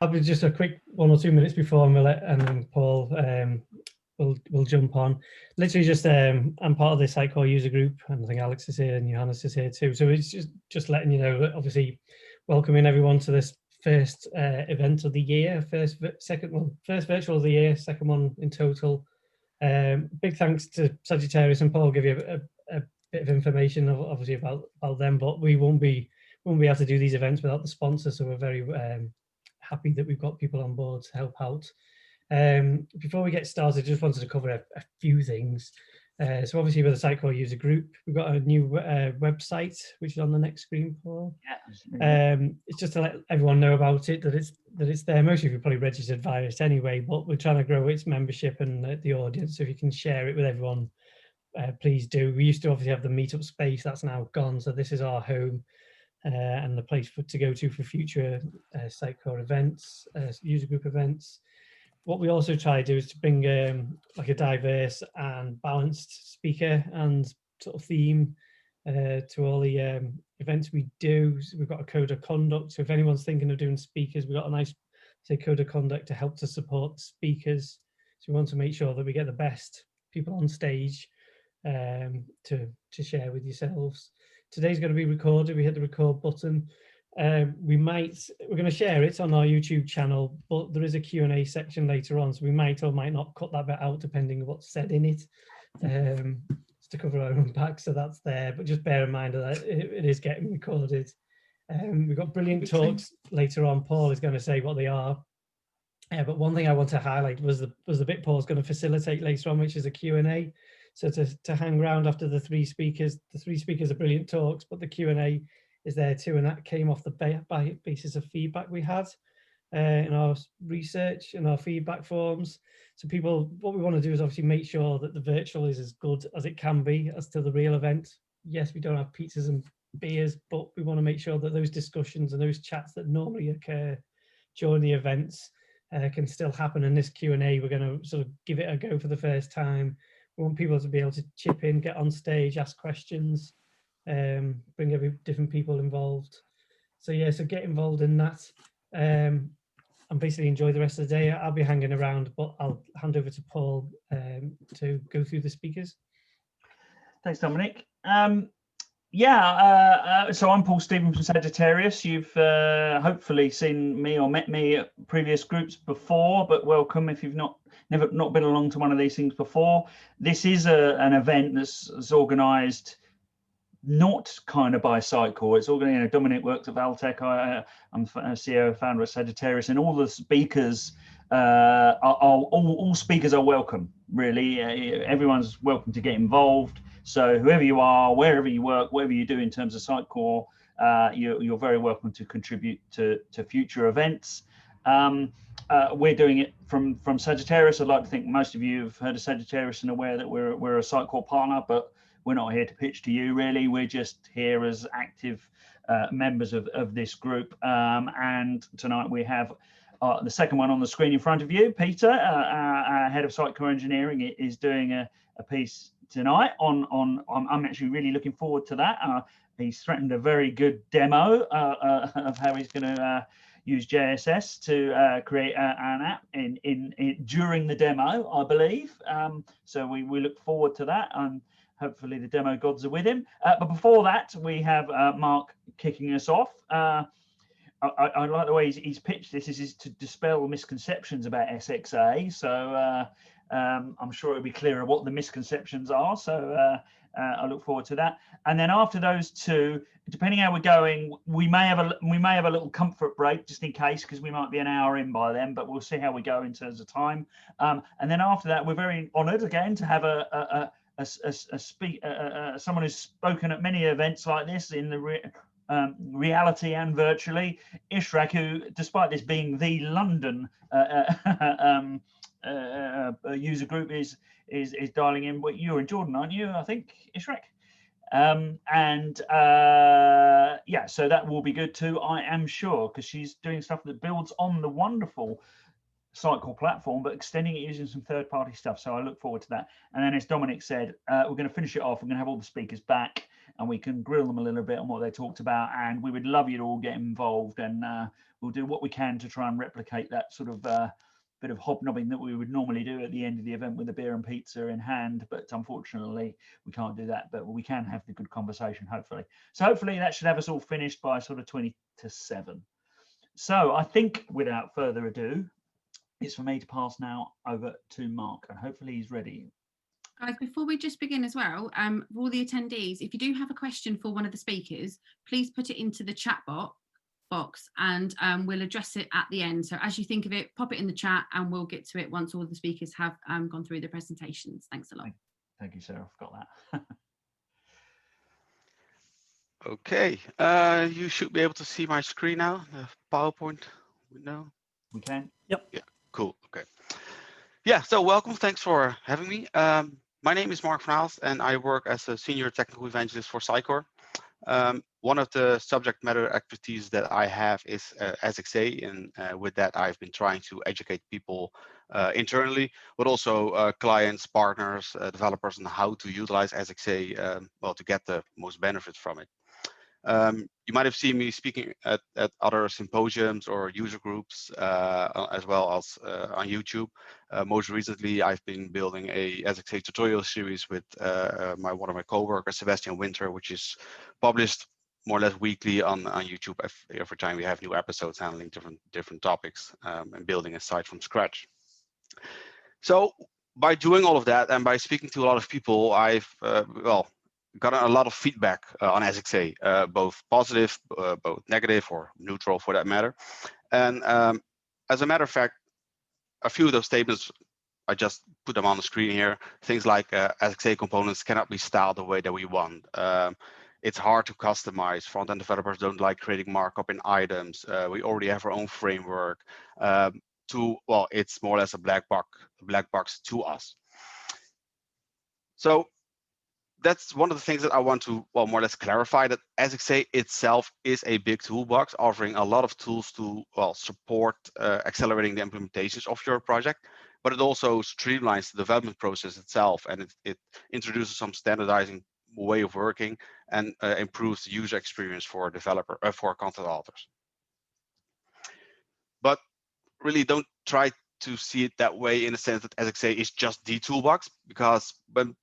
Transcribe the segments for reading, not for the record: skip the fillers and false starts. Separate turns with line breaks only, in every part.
I'll be just a quick 1 or 2 minutes before Millet and then Paul will jump on. Literally just I'm part of the Sitecore user group, and I think Alex is here and Johannes is here too. So it's just letting you know that obviously welcoming everyone to this first event of the year, first virtual of the year, second one in total. Big thanks to Sagittarius and Paul. Give you a bit of information obviously about them, but we won't be able to do these events without the sponsors. So we're very happy that we've got people on board to help out. Before we get started, I just wanted to cover a few things. So obviously with the Sitecore user group, we've got a new website, which is on the next screen, Paul. Yeah. It's just to let everyone know about it, that it's there. Most of you probably registered via it anyway, but we're trying to grow its membership and the audience. So if you can share it with everyone, please do. We used to obviously have the meetup space, that's now gone. So this is our home and the place to go to for future Sitecore events, user group events. What we also try to do is to bring like a diverse and balanced speaker and sort of theme to all the events we do. So we've got a code of conduct. So if anyone's thinking of doing speakers, we've got a nice, say, code of conduct to help to support speakers. So we want to make sure that we get the best people on stage to share with yourselves. Today's going to be recorded. We hit the record button. We're going to share it on our YouTube channel, but there is a Q&A section later on, so we might or might not cut that bit out depending on what's said in it, just to cover our own back. So that's there, but just bear in mind that it is getting recorded. We've got brilliant talks later on. Paul is going to say what they are, but one thing I want to highlight was the bit Paul's going to facilitate later on, which is a Q&A. So to hang around after the three speakers are brilliant talks, but the Q&A is there too, and that came off the basis of feedback we had in our research and our feedback forms. So what we want to do is obviously make sure that the virtual is as good as it can be as to the real event. Yes, we don't have pizzas and beers, but we want to make sure that those discussions and those chats that normally occur during the events can still happen. In this Q&A, we're going to sort of give it a go for the first time. We want people to be able to chip in, get on stage, ask questions, bring different people involved. So yeah, so get involved in that and basically enjoy the rest of the day. I'll be hanging around, but I'll hand over to Paul to go through the speakers.
Thanks, Dominic. So I'm Paul Stephen from Sagittarius. You've hopefully seen me or met me at previous groups before, but welcome if you've not been along to one of these things before. This is an event that's organised not kind of by Sitecore. It's organized. Dominic works at Valtech. I'm CEO, founder of Sagittarius, and all the speakers all speakers are welcome. Really, everyone's welcome to get involved. So whoever you are, wherever you work, whatever you do in terms of Sitecore, you're very welcome to contribute to future events. We're doing it from Sagittarius. I'd like to think most of you have heard of Sagittarius and aware that we're a Sitecore partner, but we're not here to pitch to you, really. We're just here as active members of this group. And tonight we have the second one on the screen in front of you. Peter, our head of Sitecore engineering, is doing a piece tonight on I'm actually really looking forward to that. He's threatened a very good demo of how he's going to use JSS to create an app during the demo, I believe. So we look forward to that. Hopefully the demo gods are with him. But before that, we have Mark kicking us off. I like the way he's pitched this. This is to dispel misconceptions about SXA. So I'm sure it'll be clearer what the misconceptions are. So I look forward to that. And then after those two, depending how we're going, we may have a little comfort break just in case, because we might be an hour in by then. But we'll see how we go in terms of time. And then after that, we're very honoured again to have someone who's spoken at many events like this in the reality and virtually, Ishrak, who, despite this being the London user group, is dialing in. But you're in Jordan, aren't you? I think, Ishrak. Yeah, so that will be good too, I am sure, because she's doing stuff that builds on the wonderful Sitecore platform, but extending it using some third-party stuff. So I look forward to that. And then, as Dominic said, we're going to finish it off. We're going to have all the speakers back, and we can grill them a little bit on what they talked about. And we would love you to all get involved. And we'll do what we can to try and replicate that sort of bit of hobnobbing that we would normally do at the end of the event with a beer and pizza in hand, but unfortunately we can't do that, but we can have the good conversation, hopefully. So hopefully that should have us all finished by sort of 20 to 7. So I think without further ado, it's for me to pass now over to Mark, and hopefully he's ready.
Guys, before we just begin as well, for all the attendees, if you do have a question for one of the speakers, please put it into the chat box and we'll address it at the end. So as you think of it, pop it in the chat and we'll get to it once all the speakers have gone through their presentations. Thanks a lot.
Thank you, Sarah. I've got that.
Okay, you should be able to see my screen now, the PowerPoint window.
We can.
Yep.
Yeah, cool. Okay. Yeah, so welcome. Thanks for having me. My name is Mark van Aalst and I work as a senior technical evangelist for Sitecore. One of the subject matter expertise that I have is SXA, and with that I've been trying to educate people internally, but also clients, partners, developers on how to utilize SXA, well, to get the most benefit from it. You might have seen me speaking at other symposiums or user groups, as well as on YouTube. Most recently, I've been building a SXA tutorial series with one of my coworkers, Sebastian Winter, which is published more or less weekly on YouTube. Every time we have new episodes handling different topics and building a site from scratch. So by doing all of that and by speaking to a lot of people, I've gotten a lot of feedback on SXA, both positive, both negative or neutral for that matter. And as a matter of fact, a few of those statements, I just put them on the screen here. Things like SXA components cannot be styled the way that we want. It's hard to customize. Front-end developers don't like creating markup in items. We already have our own framework. Well, it's more or less a black box to us. So that's one of the things that I want to, well, more or less clarify, that SXA itself is a big toolbox offering a lot of tools to, well, support accelerating the implementations of your project, but it also streamlines the development process itself, and it introduces some standardizing way of working and improves the user experience for for content authors. But really don't try to see it that way, in the sense that SXA is just the toolbox, because when,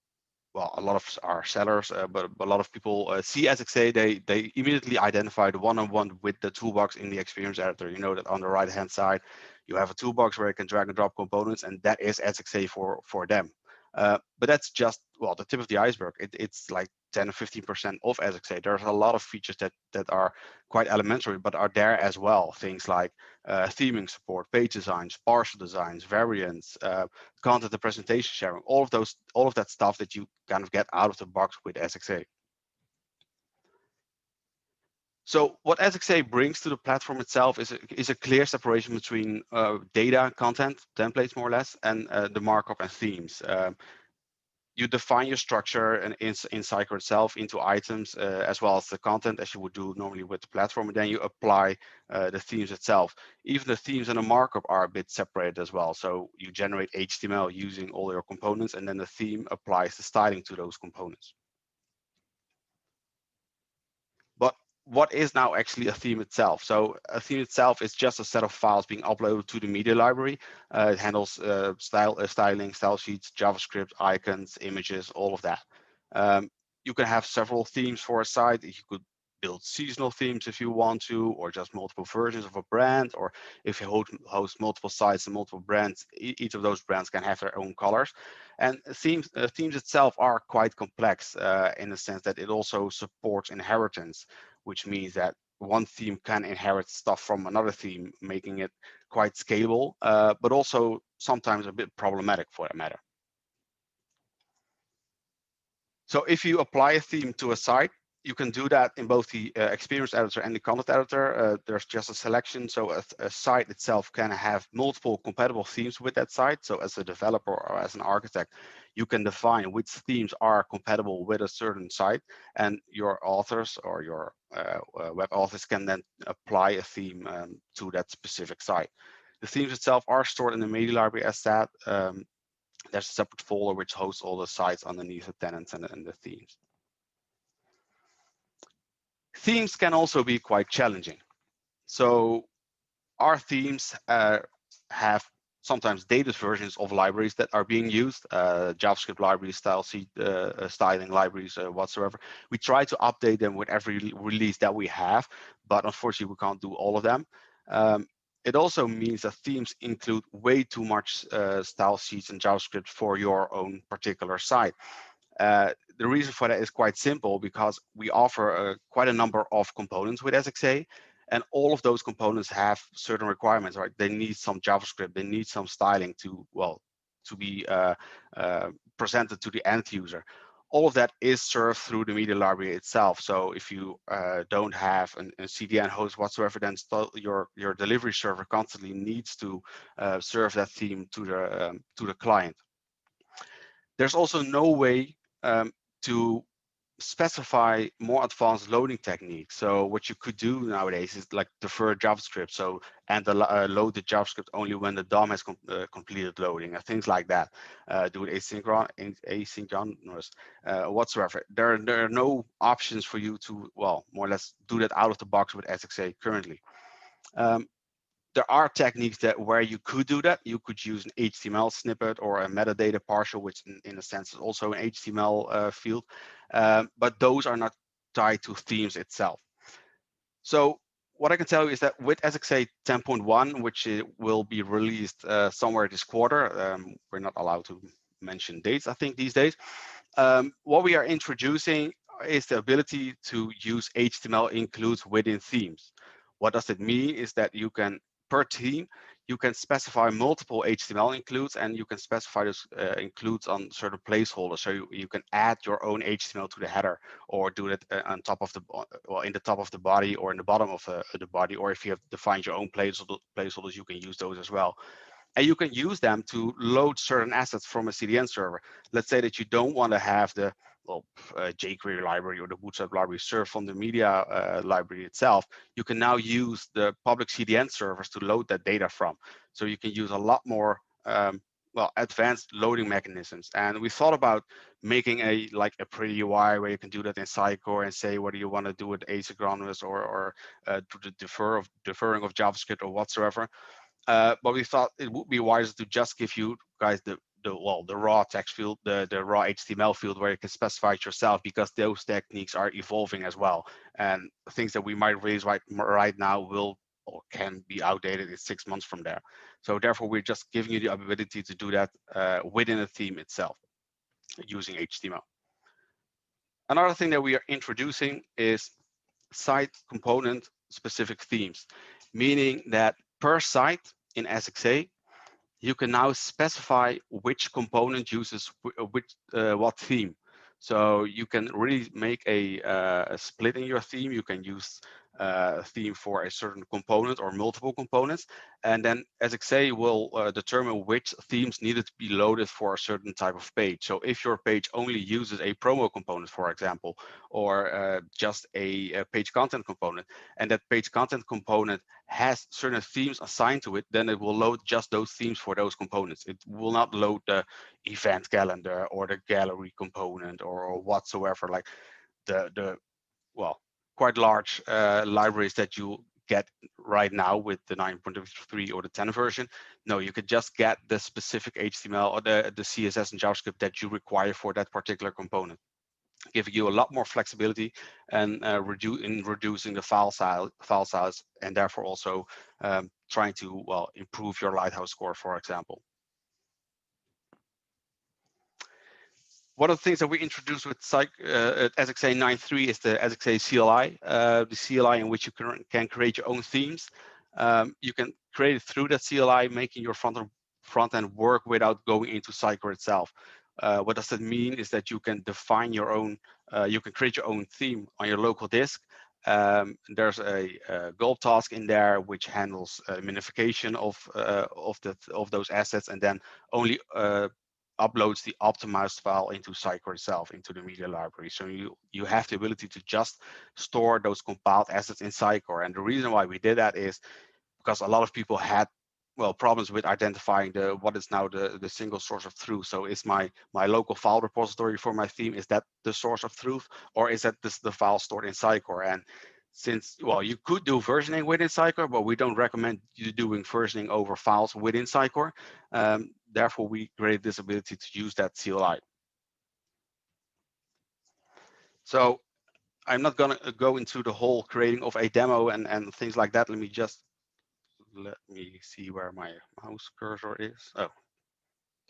well, a lot of our sellers, but a lot of people see SXA, they immediately identify the one-on-one with the toolbox in the experience editor. You know that on the right-hand side, you have a toolbox where you can drag and drop components, and that is SXA for them. But that's just, well, the tip of the iceberg. It's like 10 or 15% of SXA. There's a lot of features that are quite elementary, but are there as well. Things like theming support, page designs, partial designs, variants, content and presentation sharing, all of that stuff that you kind of get out of the box with SXA. So what SXA brings to the platform itself is a clear separation between data, content, templates more or less, and the markup and themes. You define your structure and in Sitecore itself into items, as well as the content, as you would do normally with the platform, and then you apply the themes itself. Even the themes and the markup are a bit separated as well. So you generate HTML using all your components, and then the theme applies the styling to those components. But what is now actually a theme itself? So a theme itself is just a set of files being uploaded to the media library. It handles styling, style sheets, JavaScript, icons, images, all of that. You can have several themes for a site. You could build seasonal themes if you want to, or just multiple versions of a brand, or if you host multiple sites and multiple brands, each of those brands can have their own colors. And themes itself are quite complex in the sense that it also supports inheritance, which means that one theme can inherit stuff from another theme, making it quite scalable, but also sometimes a bit problematic for that matter. So if you apply a theme to a site, you can do that in both the experience editor and the content editor. There's just a selection. So a site itself can have multiple compatible themes with that site. So as a developer or as an architect, you can define which themes are compatible with a certain site, and your authors or your web authors can then apply a theme to that specific site. The themes itself are stored in the media library as that. There's a separate folder which hosts all the sites underneath the tenants and the themes. Themes can also be quite challenging. So our themes have sometimes dated versions of libraries that are being used, JavaScript libraries, styling libraries, whatsoever. We try to update them with every release that we have, but unfortunately we can't do all of them. It also means that themes include way too much style sheets and JavaScript for your own particular site. The reason for that is quite simple, because we offer quite a number of components with SXA, and all of those components have certain requirements, right? They need some JavaScript, they need some styling to, well, to be presented to the end user. All of that is served through the media library itself. So if you don't have a CDN host whatsoever, then your delivery server constantly needs to serve that theme to the client. There's also no way to specify more advanced loading techniques. So what you could do nowadays is like defer JavaScript, and load the JavaScript only when the DOM has completed loading, and things like that. Do it asynchronous whatsoever. There are no options for you to, well, more or less do that out of the box with SXA currently. There are techniques where you could do that. You could use an HTML snippet or a metadata partial, which in a sense is also an HTML field, but those are not tied to themes itself. So what I can tell you is that with SXA 10.1, which will be released somewhere this quarter, we're not allowed to mention dates, I think, these days. What we are introducing is the ability to use HTML includes within themes. What does it mean is that you can, per theme, you can specify multiple HTML includes, and you can specify those includes on certain placeholders. So you can add your own HTML to the header, or do it on top of the, well, in the top of the body or in the bottom of the body, or if you have defined your own placeholders, you can use those as well. And you can use them to load certain assets from a CDN server. Let's say that you don't want to have the jQuery library or the Bootstrap library served from the media library itself. You can now use the public CDN servers to load that data from. So you can use a lot more well, advanced loading mechanisms. And we thought about making a pretty UI where you can do that in Sitecore and say whether you want to do it asynchronous or to the deferring of JavaScript or whatsoever. But we thought it would be wiser to just give you guys the raw text field, the raw HTML field, where you can specify it yourself, because those techniques are evolving as well. And things that we might release right now will or can be outdated in 6 months from there. So therefore, we're just giving you the ability to do that within a theme itself using HTML. Another thing that we are introducing is site component specific themes, meaning that per site in SXA, you can now specify which component uses what theme. So you can really make a split in your theme. You can use a theme for a certain component or multiple components, and then SXA will determine which themes needed to be loaded for a certain type of page. So if your page only uses a promo component, for example, or just a page content component, and that page content component has certain themes assigned to it, then it will load just those themes for those components. It will not load the event calendar or the gallery component or whatsoever, like the quite large libraries that you get right now with the 9.3 or the 10 version. No, you could just get the specific HTML or the CSS and JavaScript that you require for that particular component, giving you a lot more flexibility and reducing the file size, and therefore also trying to improve your Lighthouse score, for example. One of the things that we introduced with SXA 9.3 is the SXA CLI, the CLI in which you can create your own themes. You can create it through that CLI, making your front end work without going into Sitecore itself. What does that mean is that you can define your own, you can create your own theme on your local disk. There's a goal task in there which handles minification of those assets, and then only uploads the optimized file into Sitecore itself, into the media library. So you have the ability to just store those compiled assets in Sitecore. And the reason why we did that is because a lot of people had problems with identifying what is now the single source of truth. So is my local file repository for my theme, is that the source of truth, or is that the file stored in Sitecore? And since, well, you could do versioning within Sitecore, but we don't recommend you doing versioning over files within Sitecore. Therefore, we created this ability to use that CLI. So I'm not going to go into the whole creating of a demo and things like that. Let me see where my mouse cursor is. Oh,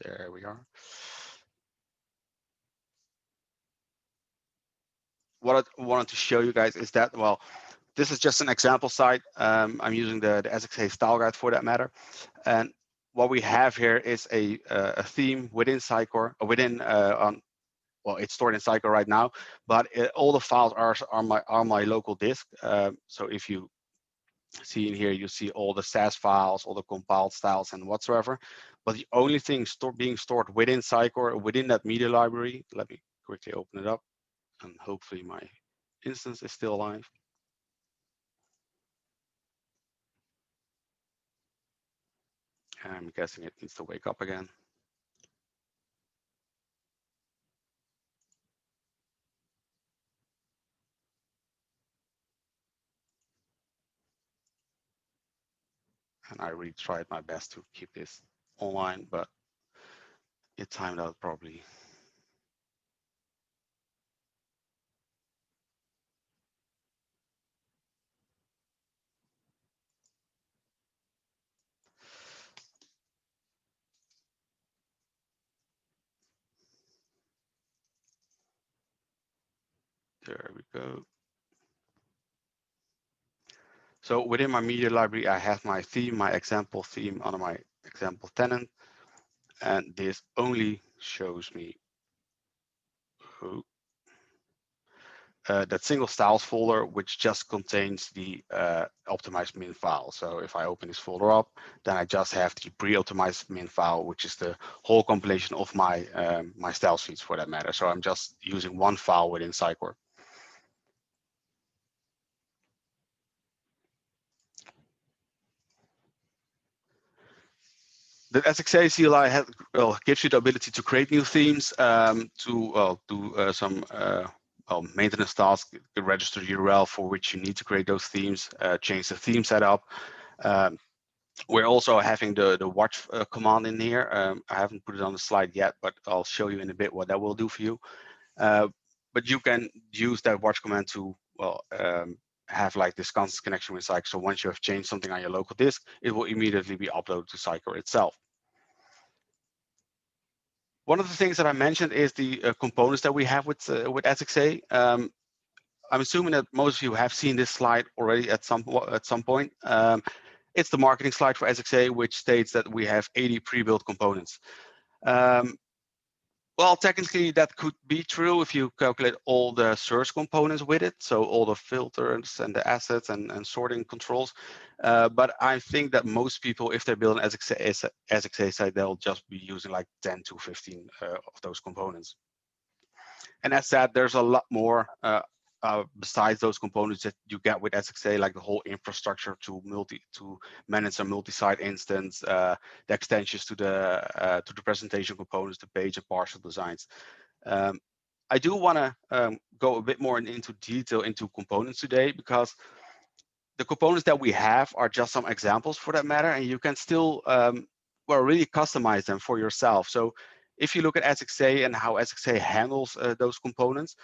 there we are. What I wanted to show you guys is that, well, this is just an example site. I'm using the SXA style guide for that matter. And what we have here is a theme within Sitecore, well, it's stored in Sitecore right now, but all the files are on my local disk. So if you see in here, you see all the SAS files, all the compiled styles and whatsoever. But the only thing being stored within Sitecore, within that media library, let me quickly open it up, and hopefully my instance is still alive. I'm guessing it needs to wake up again. And I really tried my best to keep this online, but it timed out probably. There we go. So within my media library, I have my theme, my example theme under my example tenant, and this only shows me that single styles folder, which just contains the optimized min file. So if I open this folder up, then I just have the pre-optimized min file, which is the whole compilation of my my style sheets for that matter. So I'm just using one file within Sitecore. The SXA CLI gives you the ability to create new themes, to do some maintenance tasks, register the URL for which you need to create those themes, change the theme setup. We're also having the watch command in here. I haven't put it on the slide yet, but I'll show you in a bit what that will do for you. But you can use that watch command to, well, have like this constant connection with Sitecore. So once you have changed something on your local disk, it will immediately be uploaded to Sitecore itself. One of the things that I mentioned is the components that we have with SXA. I'm assuming that most of you have seen this slide already at some point. It's the marketing slide for SXA, which states that we have 80 pre-built components. Well, technically that could be true if you calculate all the search components with it, so all the filters and the assets and sorting controls. But I think that most people, if they build an SXA site, they'll just be using like 10 to 15 of those components. And as said, there's a lot more besides those components that you get with SXA, like the whole infrastructure to manage a multi-site instance, the extensions to the presentation components, the page and partial designs. I do want to go a bit more into detail into components today, because the components that we have are just some examples for that matter, and you can still well, really customize them for yourself. So if you look at SXA and how SXA handles those components,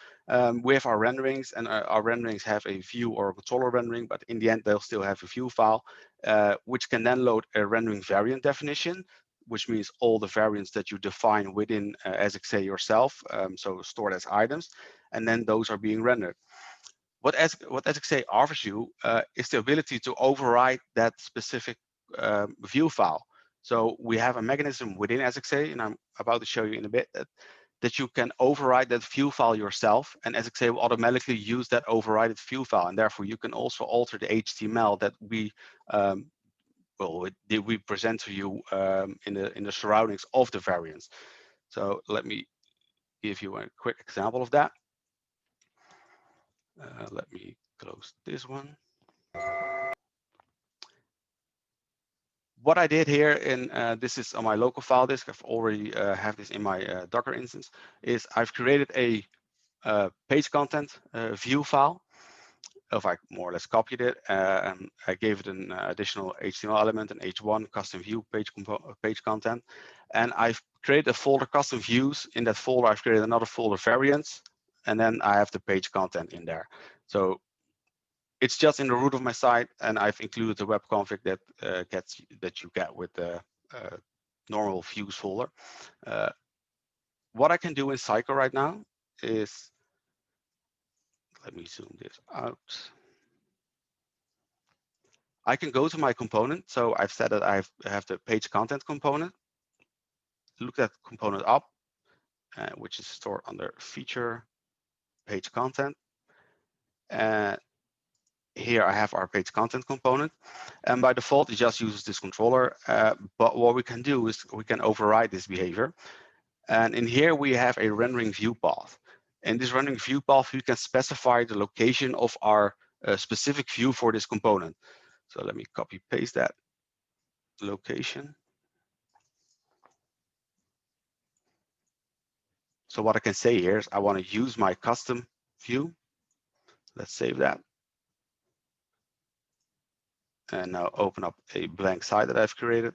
we have our renderings, and our renderings have a view or a controller rendering, but in the end, they'll still have a view file, which can then load a rendering variant definition, which means all the variants that you define within SXA yourself, so stored as items, and then those are being rendered. What SXA offers you is the ability to override that specific view file. So we have a mechanism within SXA, and I'm about to show you in a bit, that you can override that view file yourself, and SXA will automatically use that overrided view file, and therefore you can also alter the HTML that we we present to you in the surroundings of the variants. So let me give you a quick example of that. Let me close this one. What I did here, and this is on my local file disk, I've already have this in my Docker instance, is I've created a page content view file, if I more or less copied it and I gave it an additional HTML element, an H1 custom view page content, and I've created a folder custom views. In that folder, I've created another folder variants, and then I have the page content in there. So it's just in the root of my site, and I've included the web config that you get with the normal views folder. What I can do in Sitecore right now is, let me zoom this out. I can go to my component. So I've said that I have the page content component. Look that component up, which is stored under feature page content. And here I have our page content component. And by default, it just uses this controller. But what we can do is we can override this behavior. And in here, we have a rendering view path. In this rendering view path, we can specify the location of our specific view for this component. So let me copy paste that location. So what I can say here is I want to use my custom view. Let's save that. And now open up a blank site that I've created.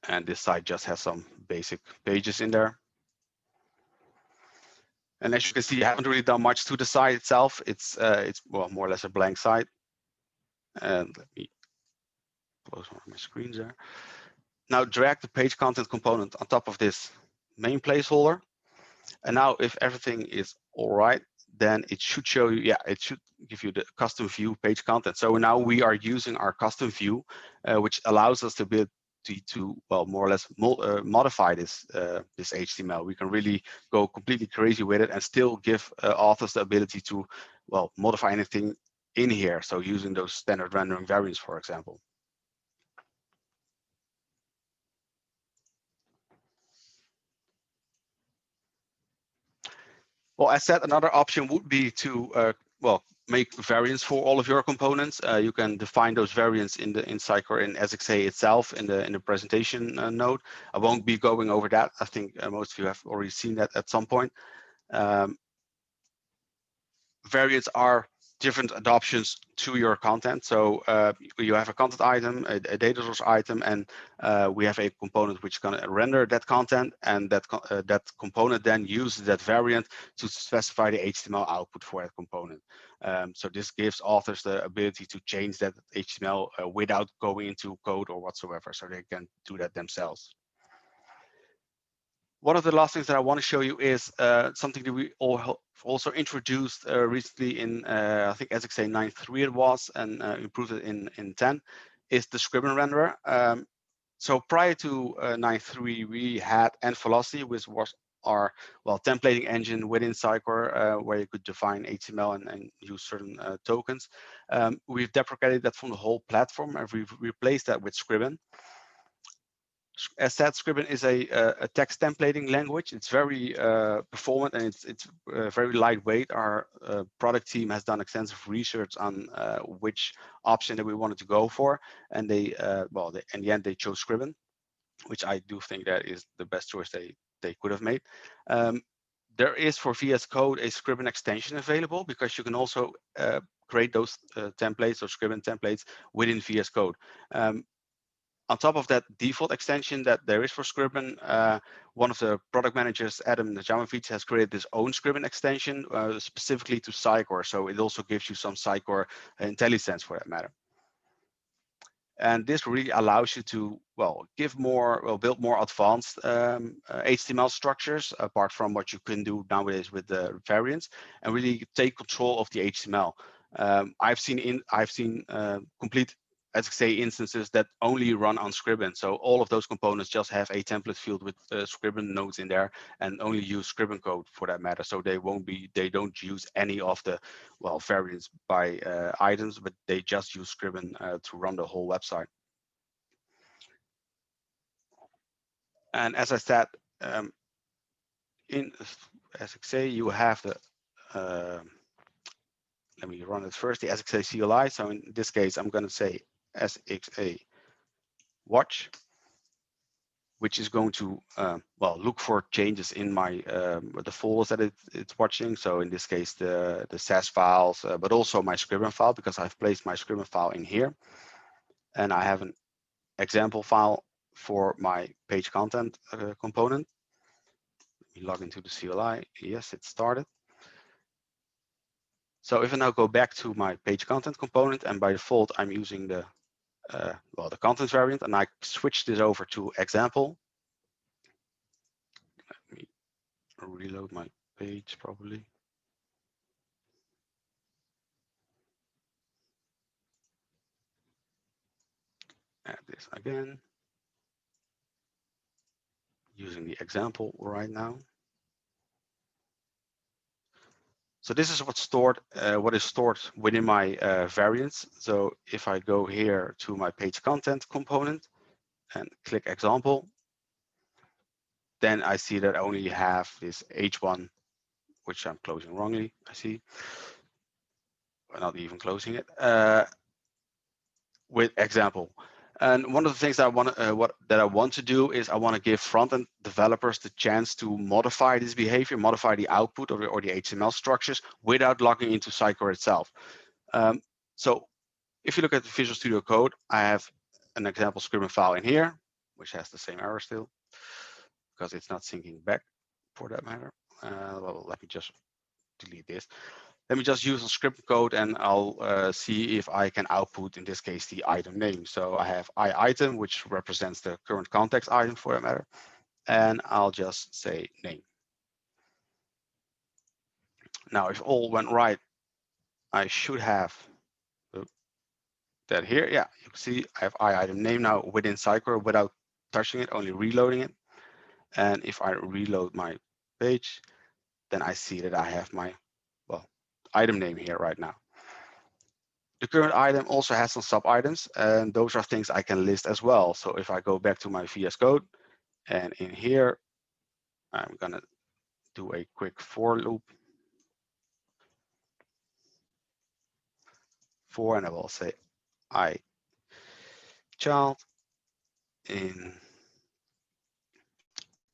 And this site just has some basic pages in there. And as you can see, I haven't really done much to the site itself. It's well, more or less a blank site. And let me close one of my screens there. Now drag the page content component on top of this main placeholder. And now if everything is all right, then it should show you, yeah, it should give you the custom view page content. So now we are using our custom view, which allows us to build to well, more or less modify this this HTML. We can really go completely crazy with it and still give authors the ability to, well, modify anything in here. So using those standard rendering variants, for example. Well, as said, another option would be to well, make variants for all of your components. You can define those variants in Sitecore in SXA itself in the presentation node. I won't be going over that. I think most of you have already seen that at some point. Variants are different adoptions to your content. So you have a content item, a data source item, and we have a component which is going to render that content, and that component then uses that variant to specify the HTML output for that component. So this gives authors the ability to change that HTML without going into code or whatsoever, so they can do that themselves. One of the last things that I want to show you is something that we also introduced recently in, I think SXA 9.3 it was, and improved it in 10, is the Scriven renderer. So prior to 9.3, we had Velocity, which was our, well, templating engine within Sitecore, where you could define HTML and use certain tokens. We've deprecated that from the whole platform, and we've replaced that with Scriven. As said, Scriven is a text templating language. It's very performant, and it's very lightweight. Our product team has done extensive research on which option that we wanted to go for, and they, well, in the end, they chose Scriven, which I do think that is the best choice they could have made. There is for VS Code a Scriven extension available, because you can also create those templates or Scriven templates within VS Code. On top of that default extension that there is for Scriven, one of the product managers, Adam Najamovic, has created his own Scriven extension specifically to Sitecore. So it also gives you some Sitecore IntelliSense for that matter. And this really allows you to, well, give more, well, build more advanced HTML structures apart from what you can do nowadays with the variants, and really take control of the HTML. I've seen complete SXA instances that only run on Scriven. So all of those components just have a template field with Scriven nodes in there, and only use Scriven code for that matter. So they don't use any of the, well, variants by items, but they just use Scriven to run the whole website. And as I said, in SXA you have the, let me run it first, the SXA CLI. So in this case, I'm going to say SXA watch. which is going to well, look for changes in my the folders that it's watching. So in this case, the SAS files, but also my Scriven file, because I've placed my Scriven file in here, and I have an example file for my page content component. Let me log into the CLI. Yes, it started. So if I now go back to my page content component, and by default I'm using the well, the content variant, and I switch this over to example. Let me reload my page probably. Add this again. Using the example right now. So this is what's stored, what is stored within my variants. So if I go here to my page content component and click example, then I see that I only have this H1, which I'm closing wrongly. I see, I'm not even closing it, with example. And one of the things that I want to do is I want to give front-end developers the chance to modify this behavior, modify the output or the HTML structures without logging into Sitecore itself. So if you look at the Visual Studio Code, I have an example Scriven file in here, which has the same error still, because it's not syncing back for that matter. Well, let me just delete this. Let me just use a script code, and I'll see if I can output, in this case, the item name. So I have item, which represents the current context item for that matter. And I'll just say name. Now, if all went right, I should have that here. Yeah, you can see I have item name now within Sitecore without touching it, only reloading it. And if I reload my page, then I see that I have my, well, item name here right now. The current item also has some sub items, and those are things I can list as well. So if I go back to my VS Code, and in here, I'm gonna do a quick for loop. For, and I will say I child in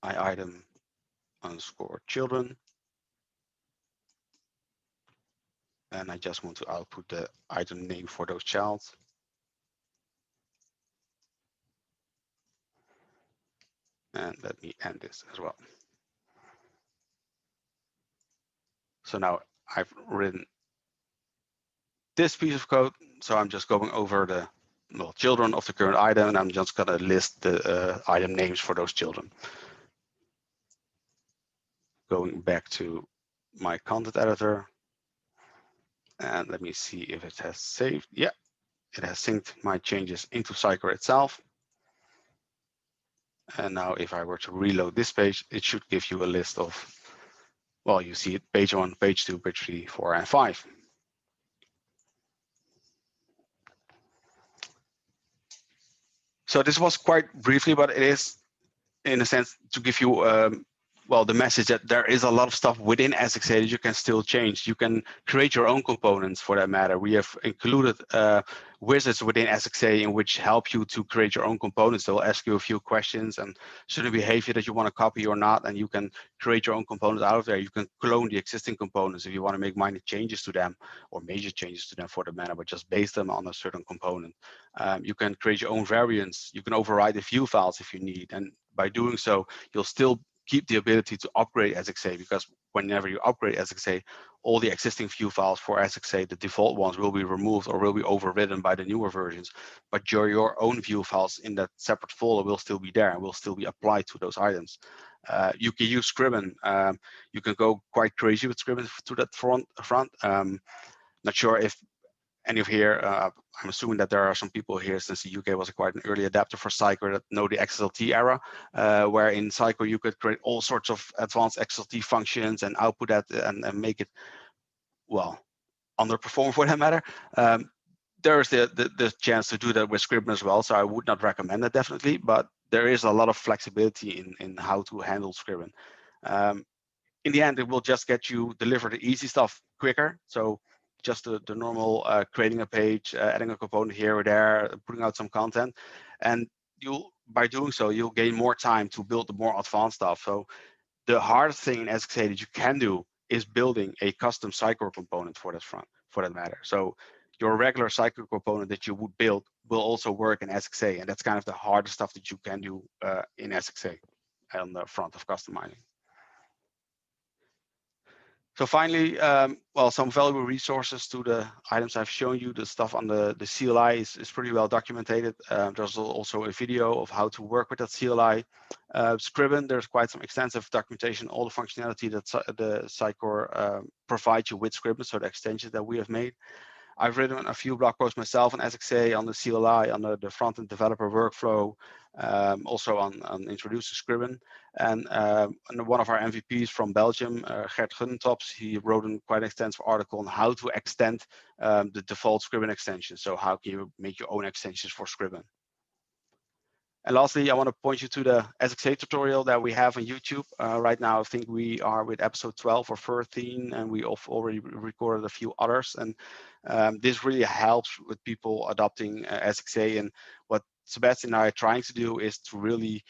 I item underscore children. And I just want to output the item name for those child. And let me end this as well. So now I've written this piece of code. So I'm just going over the children of the current item, and I'm just going to list the item names for those children. Going back to my content editor. And let me see if it has saved. Yeah, it has synced my changes into Sitecore itself. And now if I were to reload this page, it should give you a list of, well, you see it, page 1, page 2, page 3, 4, and 5. So this was quite briefly, but it is, in a sense, to give you well, the message that there is a lot of stuff within SXA that you can still change. You can create your own components for that matter. We have included wizards within SXA in which help you to create your own components. They'll ask you a few questions and certain behavior that you want to copy or not, and you can create your own components out of there. You can clone the existing components if you want to make minor changes to them, or major changes to them for that matter, but just base them on a certain component. You can create your own variants. You can override the view files if you need, and by doing so, you'll still keep the ability to upgrade SXA, because whenever you upgrade SXA, all the existing view files for SXA, the default ones, will be removed or will be overridden by the newer versions. But your own view files in that separate folder will still be there and will still be applied to those items. You can use Scriven. You can go quite crazy with Scriven to that front. Not sure if any of here, I'm assuming that there are some people here, since the UK was quite an early adapter for Sitecore, that know the XSLT era, where in Sitecore you could create all sorts of advanced XSLT functions and output that and make it, well, underperform for that matter. There's the chance to do that with Scriven as well, so I would not recommend it definitely, but there is a lot of flexibility in how to handle Scriven. In the end, it will just get you deliver the easy stuff quicker. So just the normal creating a page, adding a component here or there, putting out some content. And by doing so, you'll gain more time to build the more advanced stuff. So the hardest thing in SXA that you can do is building a custom Sitecore component for that matter. So your regular Sitecore component that you would build will also work in SXA, and that's kind of the hardest stuff that you can do in SXA on the front of customizing. So finally, well, some valuable resources to the items I've shown you. The stuff on the CLI is pretty well documented. There's also a video of how to work with that CLI. Scriven, there's quite some extensive documentation, all the functionality that the Sitecore provides you with Scriven, so the extensions that we have made. I've written a few blog posts myself on SXA, on the CLI, on the front-end developer workflow, also on introducing Scriven. And one of our MVPs from Belgium, Gert Gunnentops, he wrote a quite extensive article on how to extend the default Scriven extension. So how can you make your own extensions for Scriven? And lastly, I want to point you to the SXA tutorial that we have on YouTube. Right now, I think we are with episode 12 or 13, and we have already recorded a few others. And this really helps with people adopting SXA. And what Sebastian and I are trying to do is to really,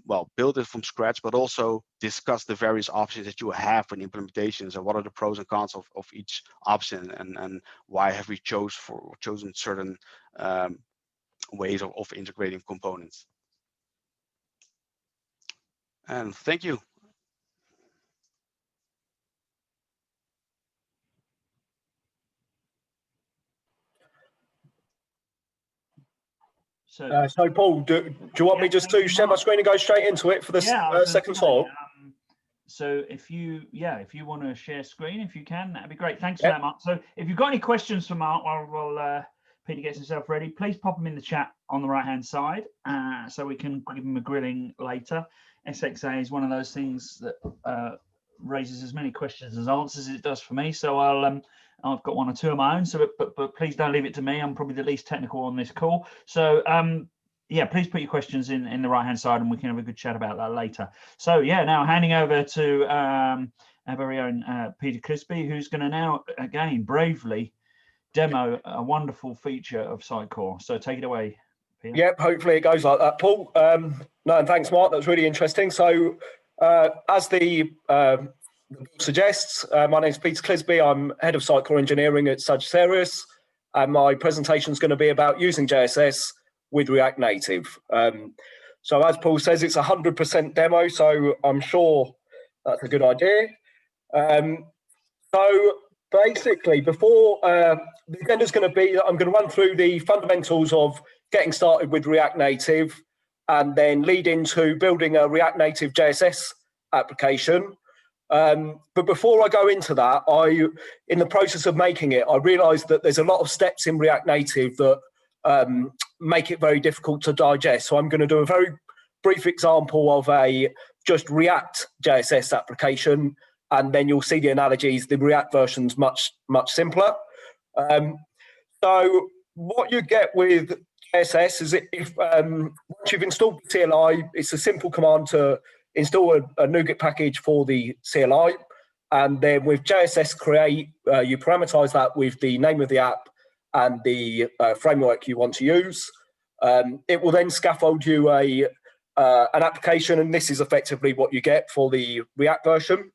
well, build it from scratch, but also discuss the various options that you have in implementations and what are the pros and cons of each option, and why have we chosen certain ways of integrating components. And thank you.
So,
Paul, do you want me just to share my screen and go straight into it for the second talk?
So if you want to share screen, if you can, that'd be great. Thanks for that, Mark. So if you've got any questions for Mark while Peter gets himself ready, please pop them in the chat on the right-hand side, so we can give him a grilling later. SXA is one of those things that raises as many questions as answers as it does for me. So I've got one or two of my own. So, but please don't leave it to me. I'm probably the least technical on this call. So yeah, please put your questions in the right-hand side, and we can have a good chat about that later. So yeah, now handing over to our very own Peter Clisby, who's going to now again bravely demo a wonderful feature of Sitecore. So take it away, Peter.
Yep, hopefully it goes like that, Paul. No, and thanks, Mark. That's really interesting. So as the suggests, my name is Peter Clisby. I'm head of Sitecore engineering at Sagittarius, and my presentation is going to be about using JSS with React Native. So as Paul says, it's 100% demo, so I'm sure that's a good idea. So basically, before the agenda is going to be, I'm going to run through the fundamentals of getting started with React Native, and then lead into building a React Native JSS application. But before I go into that, in the process of making it, I realized that there's a lot of steps in React Native that make it very difficult to digest. So I'm going to do a very brief example of a just React JSS application, and then you'll see the analogies. The React version's much simpler. So what you get with JSS is if once you've installed the CLI, it's a simple command to install a NuGet package for the CLI, and then with JSS create, you parameterize that with the name of the app and the framework you want to use. It will then scaffold you an application, and this is effectively what you get for the React version.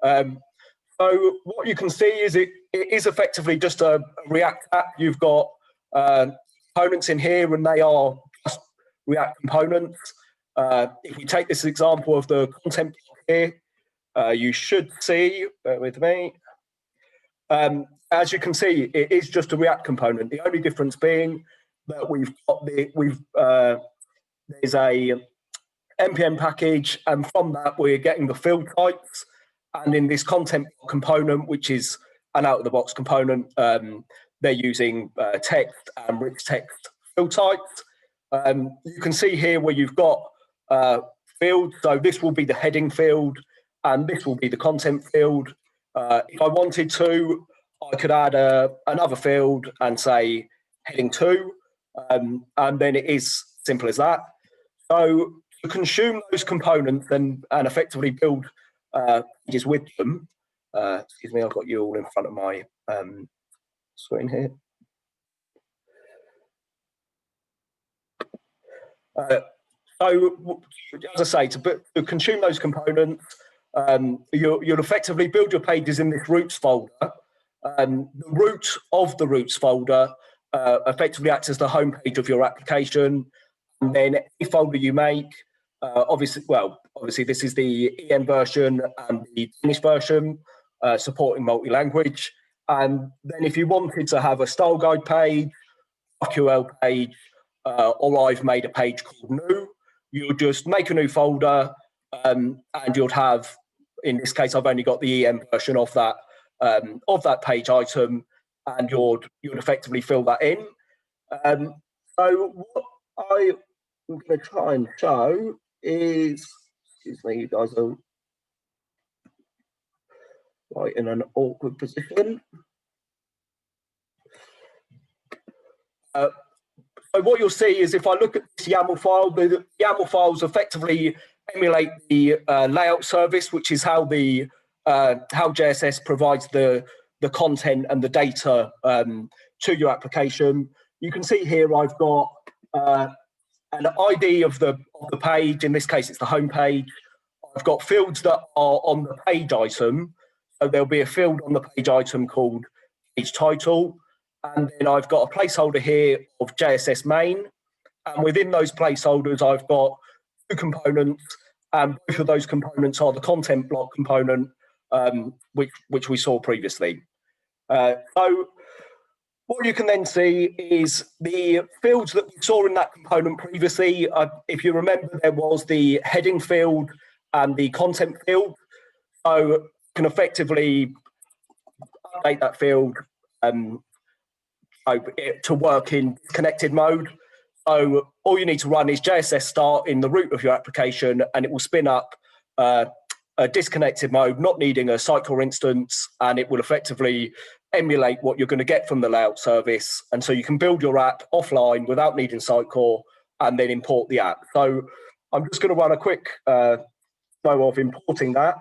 So what you can see is it is effectively just a React app. You've got components in here, and they are just React components. If we take this example of the content here, you should see, bear with me, as you can see, it is just a React component. The only difference being that we've got there's a npm package, and from that we're getting the field types. And in this content component, which is an out-of-the-box component, they're using text and rich text field types. You can see here where you've got fields. So this will be the heading field, and this will be the content field. If I wanted to, I could add another field and say heading 2, and then it is simple as that. So to consume those components and effectively build pages with them, excuse me, I've got you all in front of my screen here. So, as I say, to consume those components, you'll effectively build your pages in this roots folder. The root of the roots folder effectively acts as the home page of your application. And then any folder you make, obviously this is the EM version and the Danish version, supporting multi-language. And then if you wanted to have a style guide page, GraphQL page, or I've made a page called new, you'll just make a new folder, and you'll have, in this case, I've only got the EM version of that page item, and you'll effectively fill that in. So what I'm going to try and show is, excuse me, you guys are right in an awkward position. So what you'll see is if I look at this YAML file, the YAML files effectively emulate the layout service, which is how the how JSS provides the content and the data to your application. You can see here I've got an ID of the page. In this case, it's the home page. I've got fields that are on the page item. So there'll be a field on the page item called page title. And then I've got a placeholder here of JSS main. And within those placeholders, I've got two components. And both of those components are the content block component, which we saw previously. So what you can then see is the fields that we saw in that component previously. If you remember, there was the heading field and the content field. So you can effectively update that field to work in connected mode. So all you need to run is JSS start in the root of your application, and it will spin up a disconnected mode, not needing a Sitecore instance, and it will effectively emulate what you're going to get from the layout service. And so you can build your app offline without needing Sitecore and then import the app. So I'm just going to run a quick demo of importing that.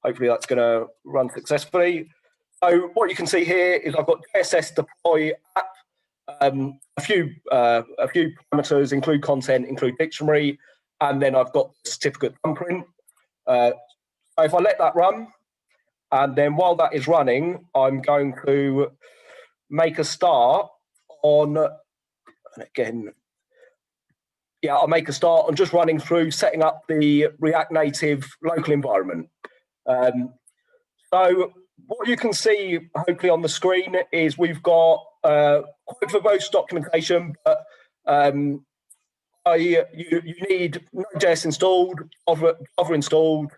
Hopefully that's going to run successfully. So what you can see here is I've got JSS deploy app, a few parameters, include content, include dictionary, and then I've got certificate thumbprint. So if I let that run, and then while that is running, I'm going to make a start on, and again, yeah, I'll make a start on just running through setting up the React Native local environment. So what you can see, hopefully on the screen, is we've got quite verbose documentation, but you need Node.js installed, Java installed.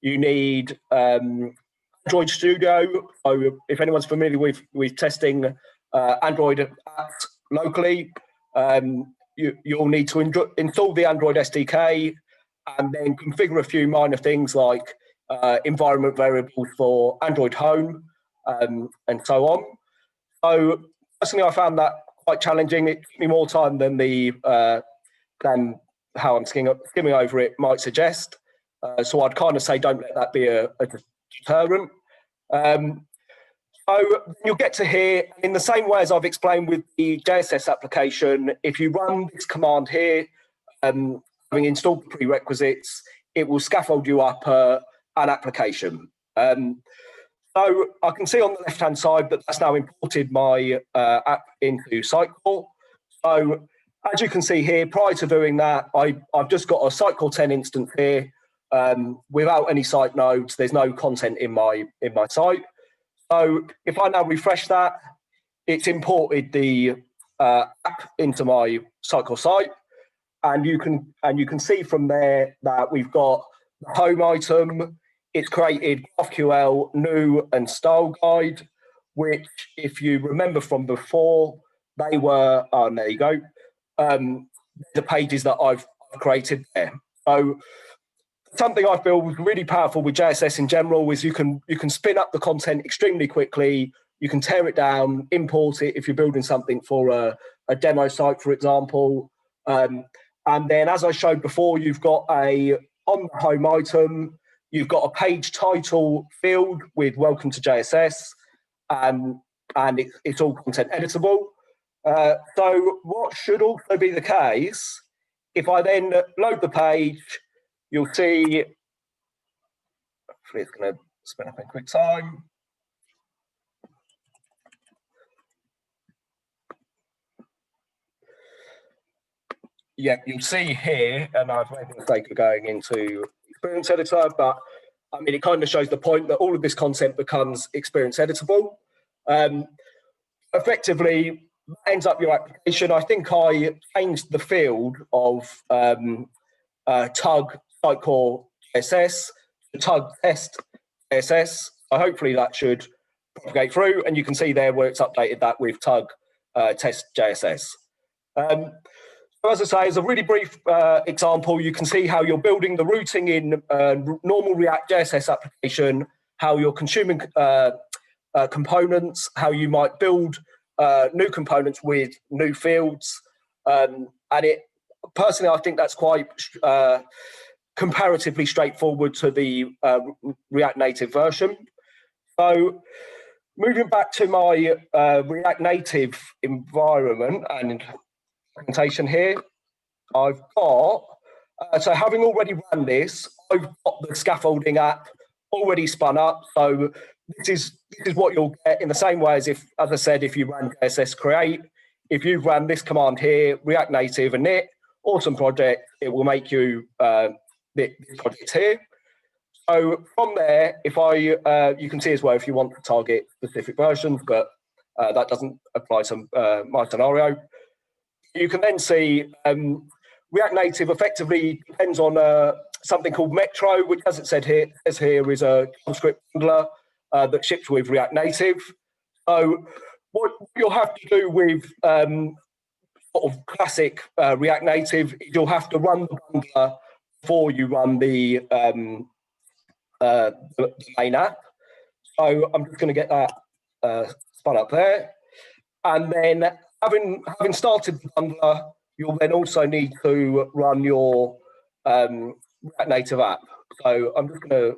You need Android Studio. So if anyone's familiar with testing Android apps locally, you'll need to install the Android SDK and then configure a few minor things like environment variables for Android Home and so on. So personally, I found that quite challenging. It took me more time than than how I'm skimming over it might suggest. So I'd kind of say don't let that be a deterrent. So you'll get to here, in the same way as I've explained with the JSS application, if you run this command here, having installed the prerequisites, it will scaffold you up an application. So I can see on the left-hand side that that's now imported my app into Sitecore. So as you can see here, prior to doing that, I've just got a Sitecore 10 instance here without any site nodes. There's no content in my site. So if I now refresh that, it's imported the app into my Sitecore site, and you can see from there that we've got the home item. It's created GraphQL, new, and style guide, which, if you remember from before, they were, there you go, the pages that I've created there. So something I feel was really powerful with JSS in general is you can spin up the content extremely quickly. You can tear it down, import it if you're building something for a demo site, for example. And then, as I showed before, you've got on the home item, you've got a page title field with welcome to JSS, and it's all content editable. So what should also be the case if I then load the page, you'll see, hopefully it's going to spin up in quick time. Yeah, you'll see here, and I've made the mistake of going into Experience Editor, but I mean, it kind of shows the point that all of this content becomes experience editable. Effectively, ends up your application. I think I changed the field of tug Sitecore JSS to tug test JSS. So hopefully that should propagate through, and you can see there where it's updated that with tug test JSS. So as I say, as a really brief example, you can see how you're building the routing in normal React JSS application, how you're consuming components, how you might build new components with new fields. And it, personally, I think that's quite comparatively straightforward to the React Native version. So moving back to my React Native environment and presentation here, I've got, so having already run this, I've got the scaffolding app already spun up. So this is what you'll get in the same way as if, as I said, if you ran JSS create, if you ran this command here, React Native and it, awesome project, it will make you this project here. So from there, if you can see as well if you want to target specific versions, but that doesn't apply to my scenario. You can then see React Native effectively depends on something called Metro, which, as it said here, is a JavaScript bundler that ships with React Native. So what you'll have to do with sort of classic React Native, you'll have to run the bundler before you run the main app. So I'm just going to get that spun up there, and then having started the bundler, you'll then also need to run your React Native app. So I'm just going to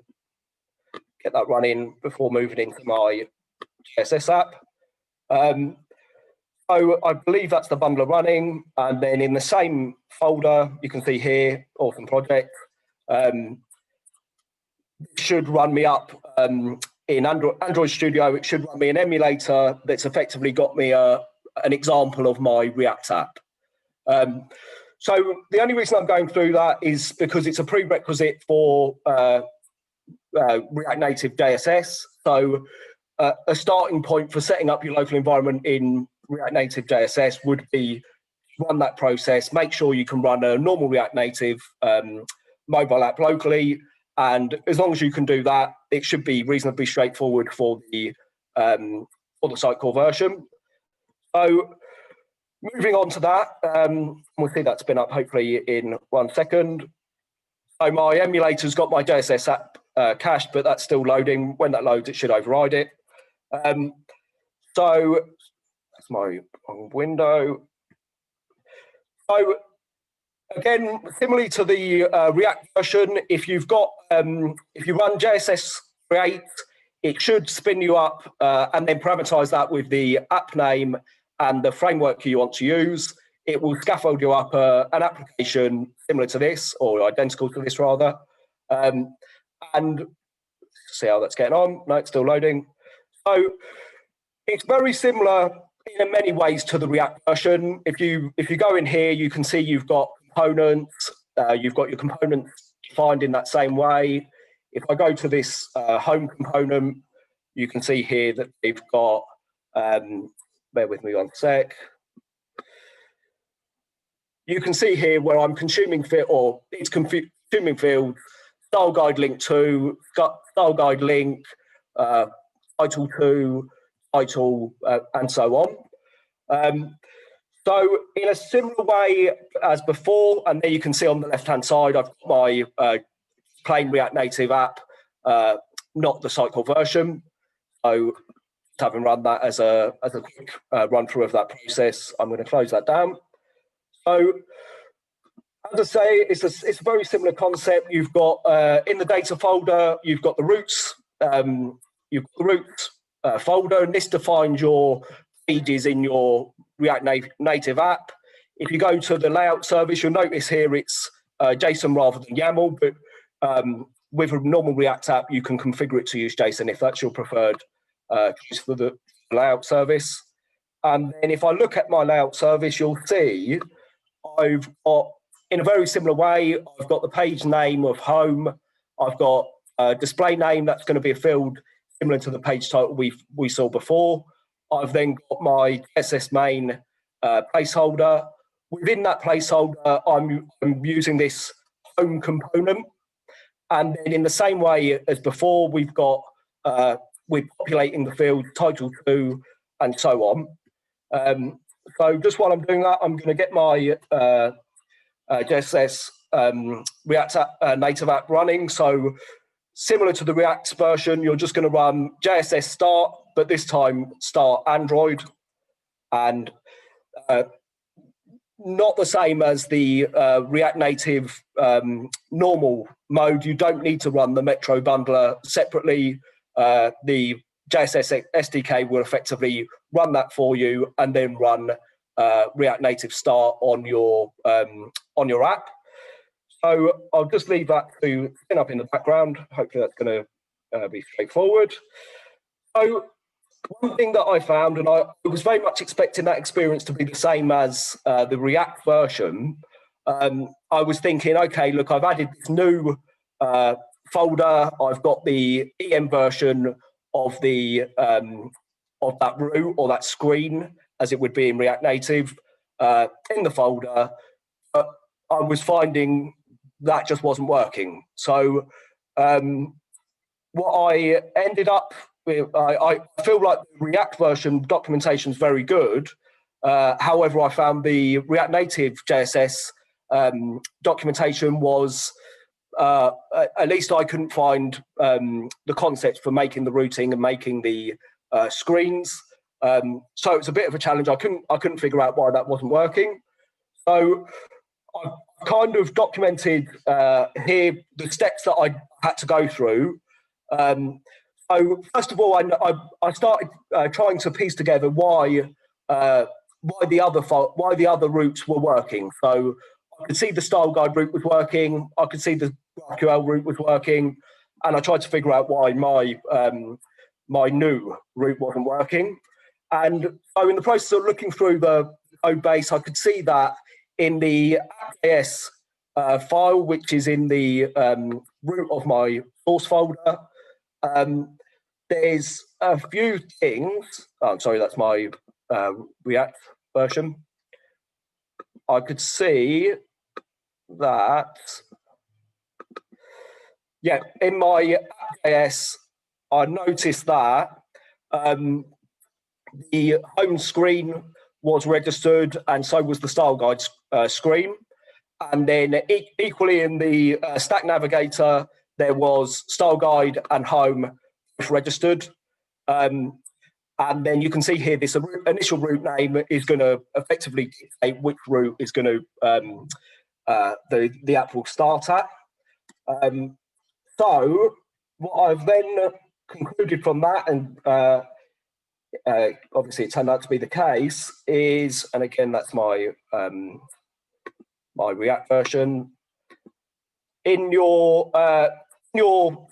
get that running before moving into my JSS app. So I believe that's the bundler running, and then in the same folder, you can see here, awesome project. Should run me up in Android Studio. It should run me an emulator that's effectively got me an example of my React app. So the only reason I'm going through that is because it's a prerequisite for React Native JSS. So a starting point for setting up your local environment in React Native JSS would be run that process, make sure you can run a normal React Native mobile app locally. And as long as you can do that, it should be reasonably straightforward for the Sitecore version. So moving on to that, we'll see that spin up hopefully in 1 second. So my emulator's got my JSS app cached, but that's still loading. When that loads, it should override it. So that's my window. So again, similarly to the React version, if you've got, if you run JSS create, it should spin you up and then parameterize that with the app name and the framework you want to use. It will scaffold you up an application similar to this, or identical to this rather. And see how that's getting on. No, it's still loading. So it's very similar in many ways to the React version. If you go in here, you can see you've got components. You've got your components defined in that same way. If I go to this home component, you can see here that they've got, bear with me 1 sec. You can see here where I'm consuming field, or it's consuming field, style guide link to, style guide link, title to, title, and so on. So in a similar way as before, and there you can see on the left-hand side, I've got my plain React Native app, not the Sitecore version. So having run that as a quick run through of that process, I'm going to close that down. So as I say, it's a very similar concept. You've got in the data folder, you've got the roots, folder, and this defines your pages in your React Native app. if you go to the layout service, you'll notice here it's JSON rather than YAML, but with a normal React app, you can configure it to use JSON if that's your preferred choice for the layout service. And then if I look at my layout service, you'll see I've got, in a very similar way, I've got the page name of home. I've got a display name that's going to be a field similar to the page title we saw before. I've then got my JSS main placeholder. Within that placeholder, I'm using this home component. And then in the same way as before, we're populating the field title to and so on. So just while I'm doing that, I'm going to get my JSS React native app running. So similar to the React version, you're just going to run JSS start, but this time start Android, and not the same as the React Native normal mode. You don't need to run the Metro bundler separately. The JSS SDK will effectively run that for you and then run React Native start on your app. So I'll just leave that to spin up in the background. Hopefully that's going to be straightforward. So one thing that I found, and I was very much expecting that experience to be the same as the React version. I was thinking, okay, look, I've added this new folder. I've got the EM version of that route or that screen, as it would be in React Native, in the folder. But I was finding that just wasn't working. So what I ended up with, I feel like the React version documentation is very good. However, I found the React Native JSS documentation was, at least I couldn't find the concepts for making the routing and making the screens. So it's a bit of a challenge. I couldn't figure out why that wasn't working. So I kind of documented here the steps that I had to go through. So first of all, I started trying to piece together why the other routes were working. So I could see the style guide route was working. I could see the GraphQL route was working, and I tried to figure out why my new route wasn't working. And so in the process of looking through the code base, I could see that in the app.js file, which is in the root of my source folder, there's a few things. Oh, sorry, that's my React version. I could see that, yeah, in my app.js, I noticed that the home screen was registered, and so was the style guide screen. And then equally in the Stack Navigator, there was style guide and home registered. And then you can see here this initial route name is going to effectively dictate which route is going to the app will start at. So what I've then concluded from that, and obviously it turned out to be the case, is, and again that's my my React version. In your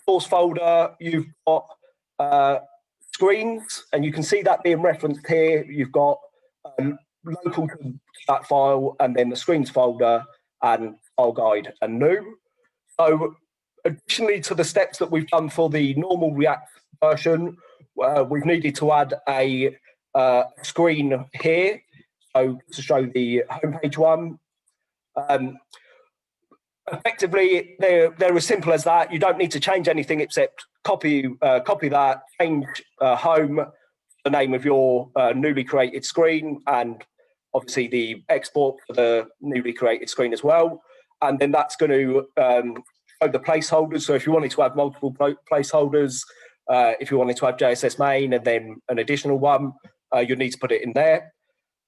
source folder, you've got screens, and you can see that being referenced here. You've got local to that file, and then the screens folder, and style guide and new. So additionally to the steps that we've done for the normal React version, we've needed to add a screen here, so to show the homepage one. Effectively, they're as simple as that. You don't need to change anything except copy that, change home, the name of your newly created screen, and obviously the export for the newly created screen as well. And then that's going to show the placeholders. So if you wanted to have multiple placeholders, if you wanted to have JSS main and then an additional one, you'd need to put it in there.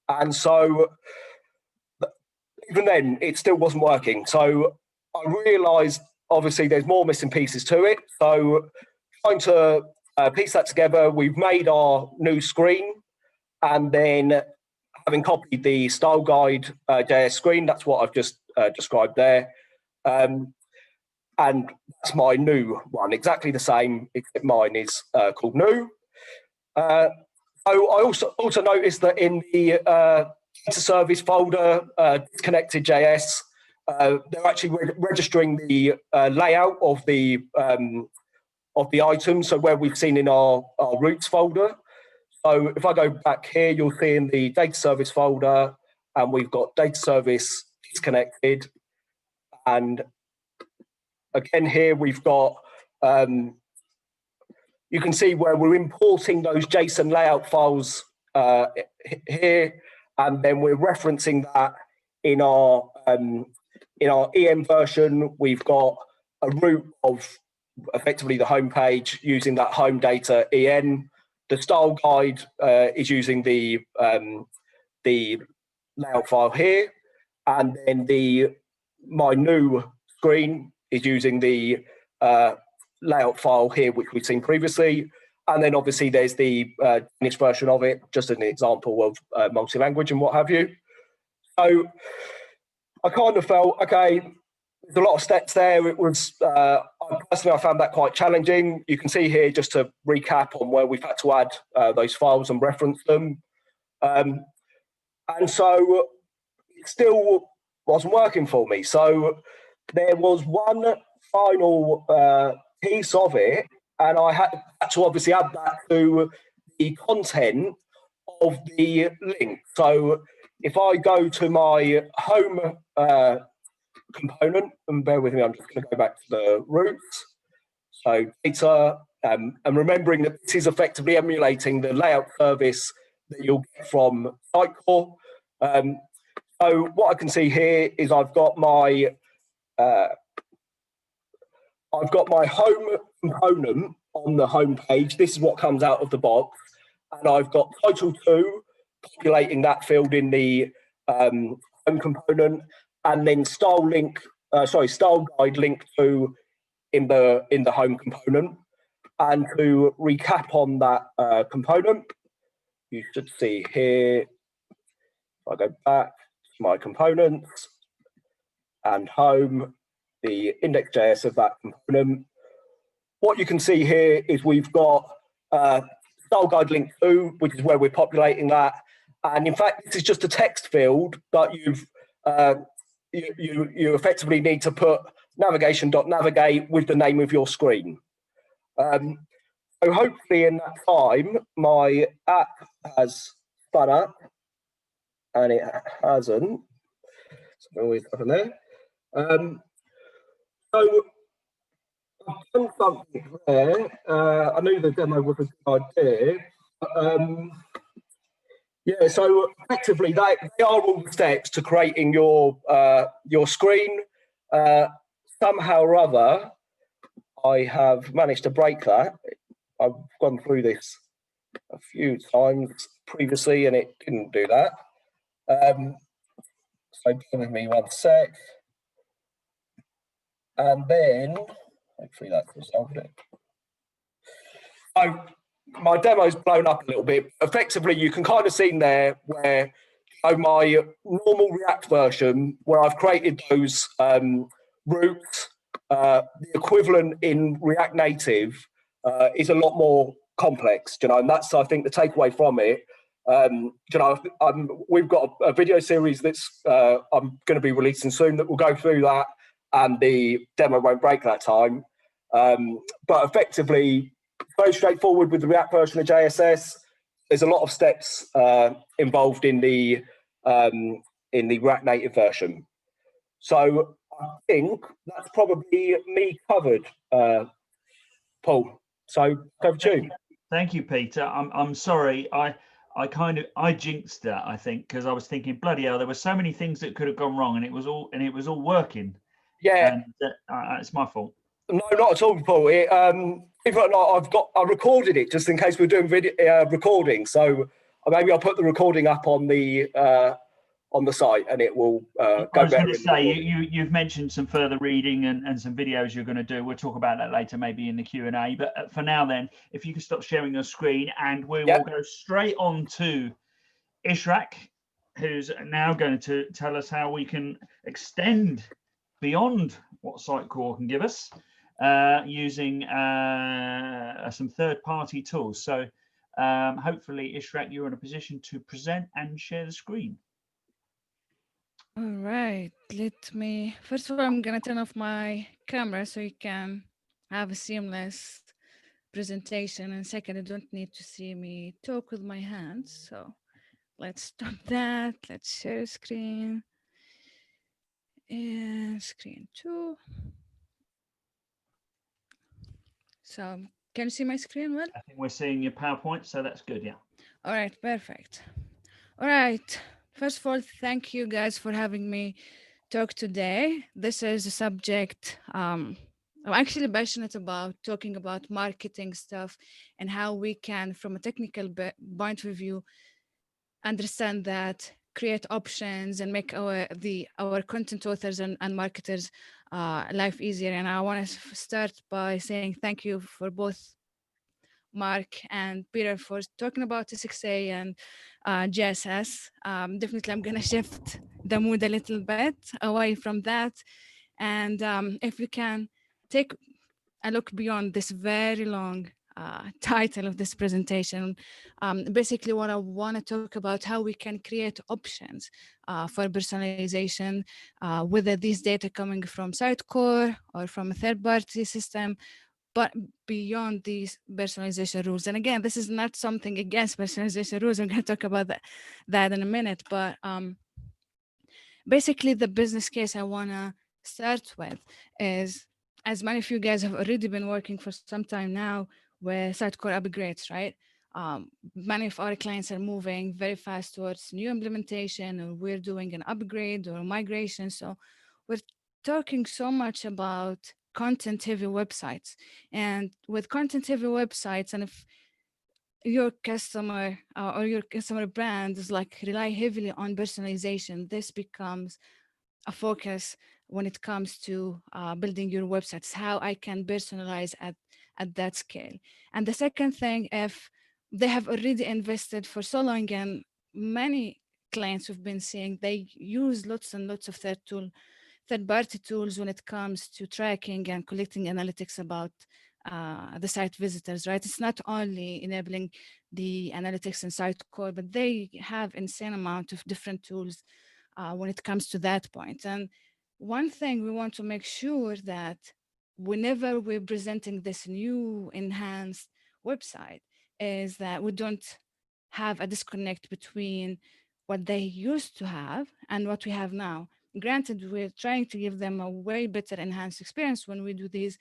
And so even then, it still wasn't working. So I realized, obviously, there's more missing pieces to it. So trying to piece that together, we've made our new screen, and then having copied the style guide JS screen, that's what I've just described there. And that's my new one, exactly the same, except mine is called new. So I also noticed that in the data service folder, disconnected JS, they're actually registering the layout of the item, so where we've seen in our routes folder. So if I go back here, you'll see in the data service folder, and we've got data service disconnected. And again, here we've got, you can see where we're importing those JSON layout files here, and then we're referencing that in our EM version. We've got a route of effectively the home page using that home data EN. The style guide is using the layout file here, and then my new screen is using the layout file here, which we've seen previously. And then obviously there's the Danish version of it, just as an example of multi-language and what have you. So I kind of felt, okay, there's a lot of steps there. It was, personally, I found that quite challenging. You can see here, just to recap on where we've had to add those files and reference them. And so it still wasn't working for me. So there was one final piece of it, and I had to obviously add that to the content of the link. So if I go to my home component, and bear with me, I'm just going to go back to the roots. So data, and remembering that this is effectively emulating the layout service that you'll get from Sitecore. So what I can see here is I've got my home component on the home page. This is what comes out of the box, and I've got title 2 populating that field in the home component, and then style guide link 2 in the home component. And to recap on that component, you should see here, if I go back to my components and home, the index.js of that component, what you can see here is we've got style guide link 2, which is where we're populating that. And in fact, this is just a text field, but you effectively need to put navigation.navigate with the name of your screen. So hopefully in that time, my app has spun up, and it hasn't. So always happen there. So I've done something there. I knew the demo was a good idea. Yeah, so effectively they are all the steps to creating your screen. Somehow or other, I have managed to break that. I've gone through this a few times previously and it didn't do that. So give me 1 sec. And then, hopefully that's resolved it. So my demo's blown up a little bit. Effectively, you can kind of see in there where my normal React version, where I've created those routes, the equivalent in React Native is a lot more complex, and that's, I think, the takeaway from it. We've got a video series that's I'm going to be releasing soon that will go through that, and the demo won't break that time. But effectively, very straightforward with the React version of JSS. There's a lot of steps involved in the React Native version. So I think that's probably me covered, Paul. So over to you.
Thank you, Peter. I'm sorry. I jinxed that, I think, because I was thinking, bloody hell, there were so many things that could have gone wrong, and it was all working.
Yeah,
and it's my fault.
No, not at all, Paul. I recorded it just in case we're doing video recording. So maybe I'll put the recording up on the site, and it will go better. I was
going to say, you've mentioned some further reading and some videos you're going to do. We'll talk about that later, maybe in the Q&A. But for now, then, if you can stop sharing your screen, and we will go straight on to Ishraq. who's now going to tell us how we can extend beyond what Sitecore can give us using some third-party tools. So hopefully, Ishraq, you're in a position to present and share the screen.
All right, let me, first of all, I'm gonna turn off my camera so you can have a seamless presentation. And second, I don't need to see me talk with my hands. So let's stop that. Let's share screen. And screen 2. So can you see my screen well?
I think we're seeing your PowerPoint, so that's good, yeah.
All right, perfect. All right. First of all, thank you guys for having me talk today. This is a subject I'm actually passionate about, talking about marketing stuff and how we can, from a technical point of view, understand that, create options and make our content authors and marketers life easier. And I want to start by saying thank you for both Mark and Peter for talking about SXA and JSS. Definitely, I'm going to shift the mood a little bit away from that. And if we can take a look beyond this very long title of this presentation, basically what I want to talk about, how we can create options for personalization, whether these data coming from Sitecore or from a third-party system, but beyond these personalization rules. And again, this is not something against personalization rules. I'm going to talk about that in a minute. But basically, the business case I want to start with is, as many of you guys have already been working for some time now with Sitecore upgrades, right? Many of our clients are moving very fast towards new implementation, or we're doing an upgrade or migration. So we're talking so much about content-heavy websites. And with content-heavy websites, and if your customer or your customer brand is like rely heavily on personalization, this becomes a focus when it comes to building your websites, how I can personalize at that scale. And the second thing, if they have already invested for so long, and many clients we've been seeing, they use lots and lots of third-party tools when it comes to tracking and collecting analytics about the site visitors, right? It's not only enabling the analytics in Sitecore, but they have insane amount of different tools when it comes to that point. And one thing we want to make sure that whenever we're presenting this new enhanced website is that we don't have a disconnect between what they used to have and what we have now. Granted, we're trying to give them a way better enhanced experience when we do these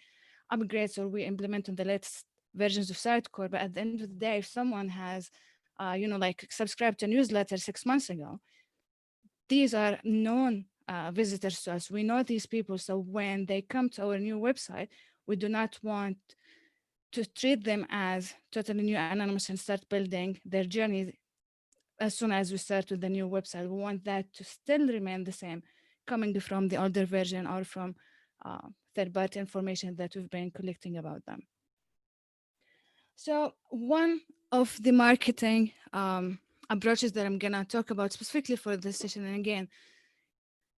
upgrades or we implement on the latest versions of Sitecore. But at the end of the day, if someone has, like subscribed to a newsletter 6 months ago, these are known visitors to us. We know these people. So when they come to our new website, we do not want to treat them as totally new anonymous and start building their journey as soon as we start with the new website. We want that to still remain the same, coming from the older version or from third-party information that we've been collecting about them. So one of the marketing approaches that I'm gonna talk about specifically for this session, and again,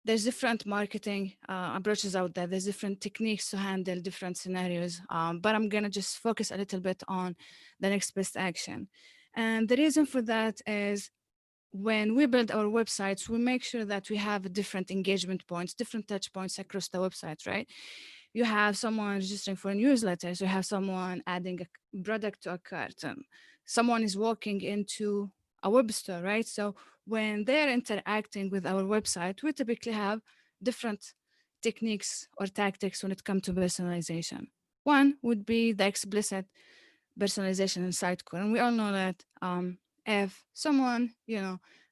there's different marketing approaches out there. There's different techniques to handle different scenarios, but I'm gonna just focus a little bit on the next best action. And the reason for that is when we build our websites, we make sure that we have different engagement points, different touch points across the website, right? You have someone registering for a newsletter, so you have someone adding a product to a cart, and someone is walking into a web store, right? So when they're interacting with our website, we typically have different techniques or tactics when it comes to personalization. One would be the explicit personalization in Sitecore. And we all know that if someone,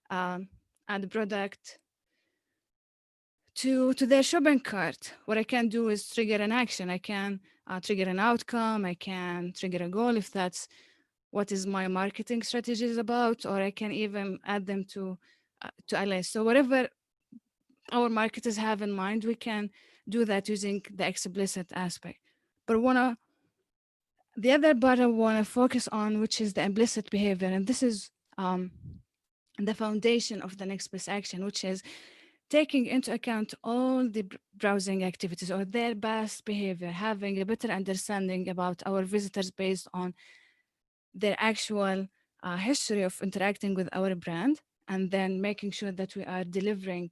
add a product to their shopping cart, what I can do is trigger an action. I can trigger an outcome. I can trigger a goal if that's what is my marketing strategy is about, or I can even add them to a list. So whatever our marketers have in mind, we can do that using the explicit aspect. But the other part I want to focus on, which is the implicit behavior. And this is the foundation of the next best action, which is taking into account all the browsing activities or their past behavior, having a better understanding about our visitors based on their actual history of interacting with our brand, and then making sure that we are delivering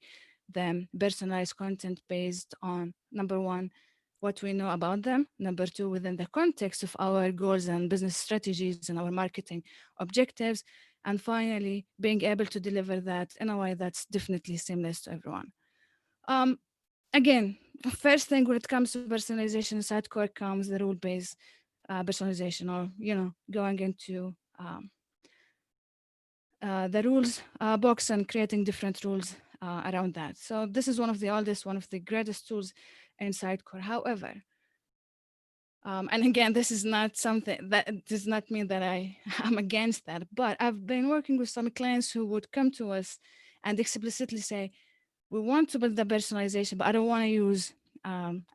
them personalized content based on, number one, what we know about them, number two, within the context of our goals and business strategies and our marketing objectives, and finally, being able to deliver that in a way that's definitely seamless to everyone. Again, first thing when it comes to personalization, Sitecore comes the rule-based personalization, or going into the rules box and creating different rules around that. So this is one of the oldest, one of the greatest tools in Sitecore. However, and again, this is not something that does not mean that I'm against that, but I've been working with some clients who would come to us and explicitly say, we want to build the personalization, but I don't want to use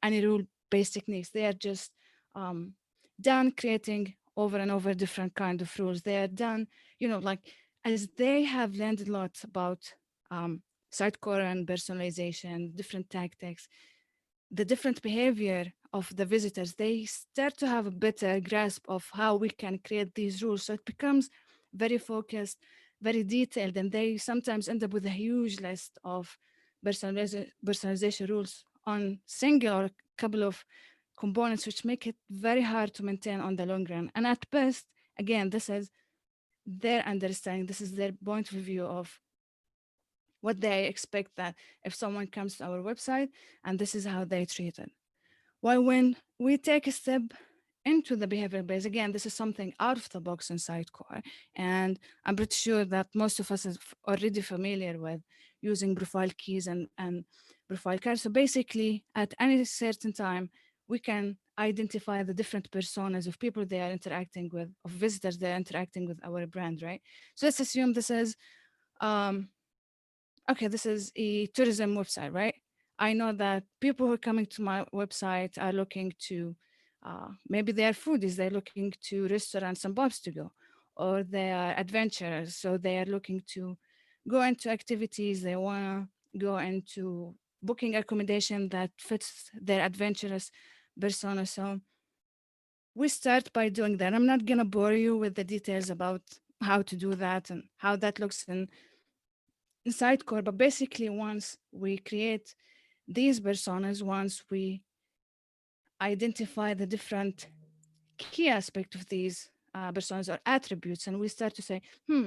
any rule-based techniques. They are just done creating over and over different kind of rules. They are done, like, as they have learned a lot about Sitecore and personalization, different tactics, the different behavior of the visitors, they start to have a better grasp of how we can create these rules. So it becomes very focused, very detailed, and they sometimes end up with a huge list of personalization rules on single or a couple of components, which make it very hard to maintain on the long run. And at best, again, this is their understanding, this is their point of view of what they expect that if someone comes to our website, and this is how they treat it. While when we take a step into the behavior base, again, this is something out of the box in Sitecore, and I'm pretty sure that most of us are already familiar with using profile keys and profile cards. So basically, at any certain time, we can identify the different personas of people they are interacting with, of visitors they're interacting with our brand, right? So let's assume this is, okay, this is a tourism website, right? I know that people who are coming to my website are looking to, maybe they are foodies, they're looking to restaurants and pubs to go, or they are adventurers, so they are looking to go into activities, they want to go into booking accommodation that fits their adventurous persona. So we start by doing that. I'm not going to bore you with the details about how to do that and how that looks in Sitecore, but basically once we create these personas, once we identify the different key aspects of these personas or attributes, and we start to say,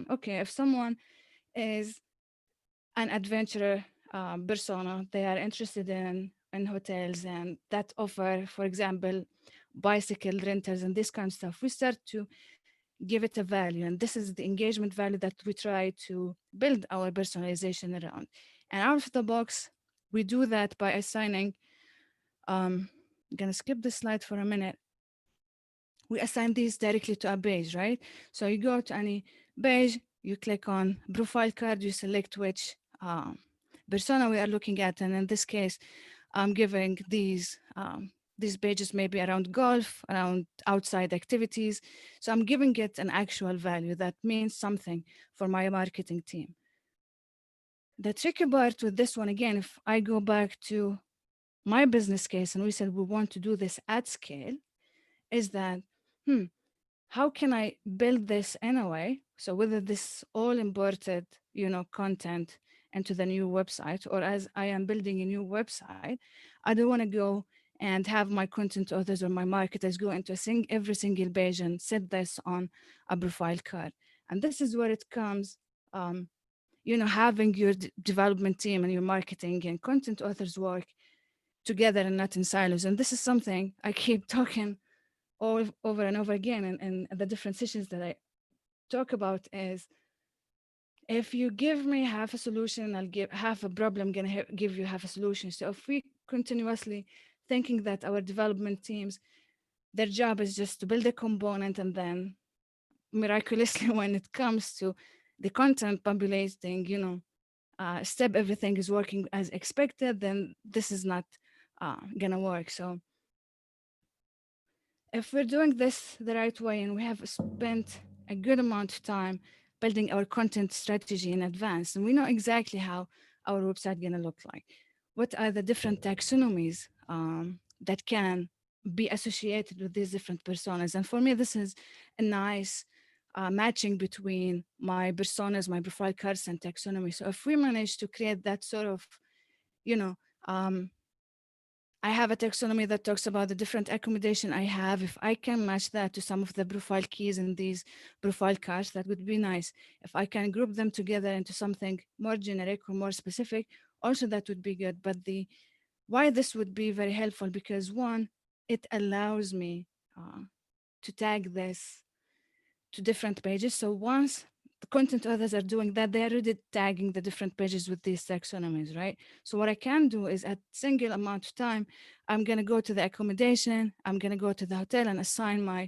okay, if someone is an adventurer persona, they are interested in hotels and that offer, for example, bicycle rentals and this kind of stuff, we start to give it a value. And this is the engagement value that we try to build our personalization around. And out of the box, we do that by assigning, I'm gonna skip this slide for a minute. We assign these directly to a page, right? So you go to any page, you click on profile card, you select which persona we are looking at. And in this case, I'm giving these pages maybe around golf, around outside activities. So I'm giving it an actual value that means something for my marketing team. The tricky part with this one, again, if I go back to my business case and we said we want to do this at scale, is that, how can I build this in a way? So whether this all imported, content into the new website, or as I am building a new website, I don't want to go and have my content authors or my marketers go into every single page and set this on a profile card. And this is where it comes, having your development team and your marketing and content authors work together and not in silos. And this is something I keep talking over and over again, and the different sessions that I talk about is, if you give me half a solution, I'll give half a problem, I'm gonna give you half a solution. So if we continuously thinking that our development teams, their job is just to build a component and then miraculously when it comes to the content populating, step everything is working as expected, then this is not gonna work. So if we're doing this the right way and we have spent a good amount of time building our content strategy in advance. And we know exactly how our website gonna look like. What are the different taxonomies that can be associated with these different personas? And for me, this is a nice matching between my personas, my profile cards, and taxonomy. So if we manage to create that sort of, you know, I have a taxonomy that talks about the different accommodation I have. If I can match that to some of the profile keys in these profile cards, that would be nice. If I can group them together into something more generic or more specific, also that would be good. But why this would be very helpful, because one, it allows me to tag this to different pages. So once the content others are doing that, they're already tagging the different pages with these taxonomies, right? So what I can do is at single amount of time, I'm gonna go to the accommodation, I'm gonna go to the hotel and assign my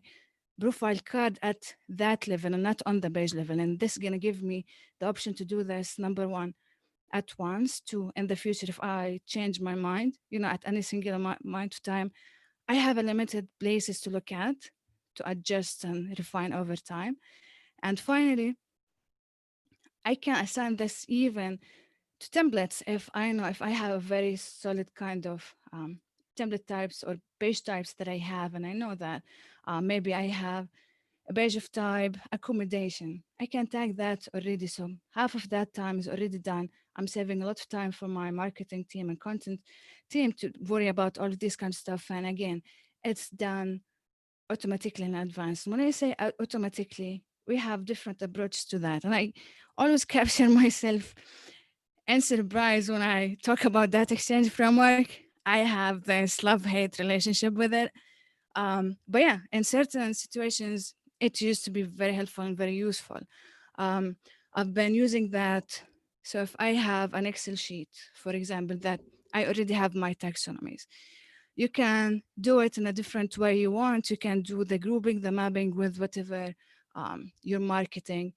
profile card at that level and not on the page level. And this is gonna give me the option to do this, number one, at once. Two, in the future, if I change my mind, at any single amount of time, I have a limited places to look at, to adjust and refine over time. And finally, I can assign this even to templates if I have a very solid kind of template types or page types that I have, and I know that maybe I have a page of type accommodation. I can tag that already. So half of that time is already done. I'm saving a lot of time for my marketing team and content team to worry about all of this kind of stuff. And again, it's done automatically in advance. When I say automatically, we have different approaches to that. And I always capture myself in surprise when I talk about that exchange framework. I have this love-hate relationship with it. But yeah, in certain situations, it used to be very helpful and very useful. I've been using that. So if I have an Excel sheet, for example, that I already have my taxonomies, you can do it in a different way you want. You can do the grouping, the mapping with whatever your marketing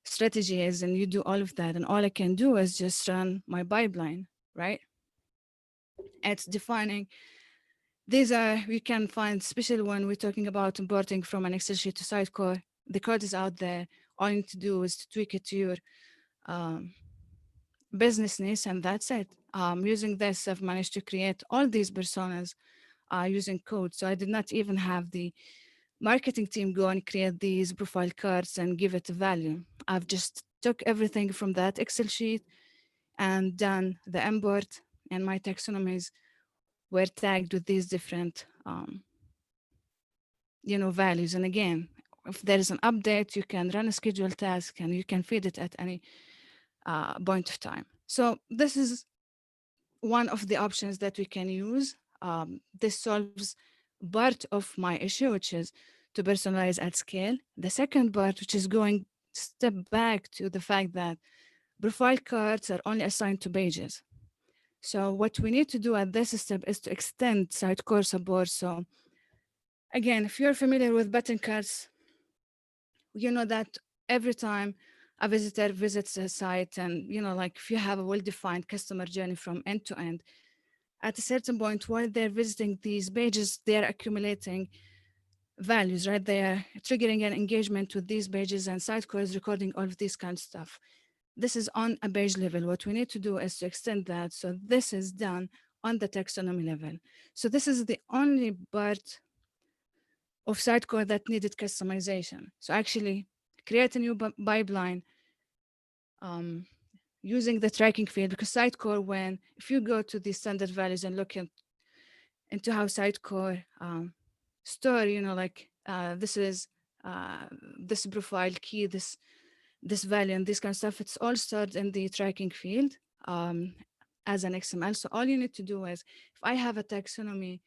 strategy is, and you do all of that. And all I can do is just run my pipeline, right? It's defining. These are, we can find, especially when we're talking about importing from an Excel sheet to Sitecore, the code is out there. All you need to do is to tweak it to your business needs, and that's it. Using this, I've managed to create all these personas using code. So I did not even have the marketing team go and create these profile cards and give it a value. I've just took everything from that Excel sheet and done the import, and my taxonomies were tagged with these different values. And again, if there is an update, you can run a schedule task and you can feed it at any point of time. So this is one of the options that we can use. This solves part of my issue, which is to personalize at scale. The second part, which is going step back to the fact that profile cards are only assigned to pages. So what we need to do at this step is to extend Sitecore support. So again, if you're familiar with button cards, you know that every time a visitor visits a site, and like if you have a well-defined customer journey from end to end, at a certain point while they're visiting these pages, they're accumulating values, right? They are triggering an engagement with these pages, and Sitecore is recording all of this kind of stuff. This is on a page level. What we need to do is to extend that. So this is done on the taxonomy level. So this is the only part of Sitecore that needed customization. So actually create a new pipeline using the tracking field, because Sitecore, if you go to the standard values and look into how Sitecore store, this is this profile key, this value and this kind of stuff, it's all stored in the tracking field as an XML. So all you need to do is, if I have a taxonomy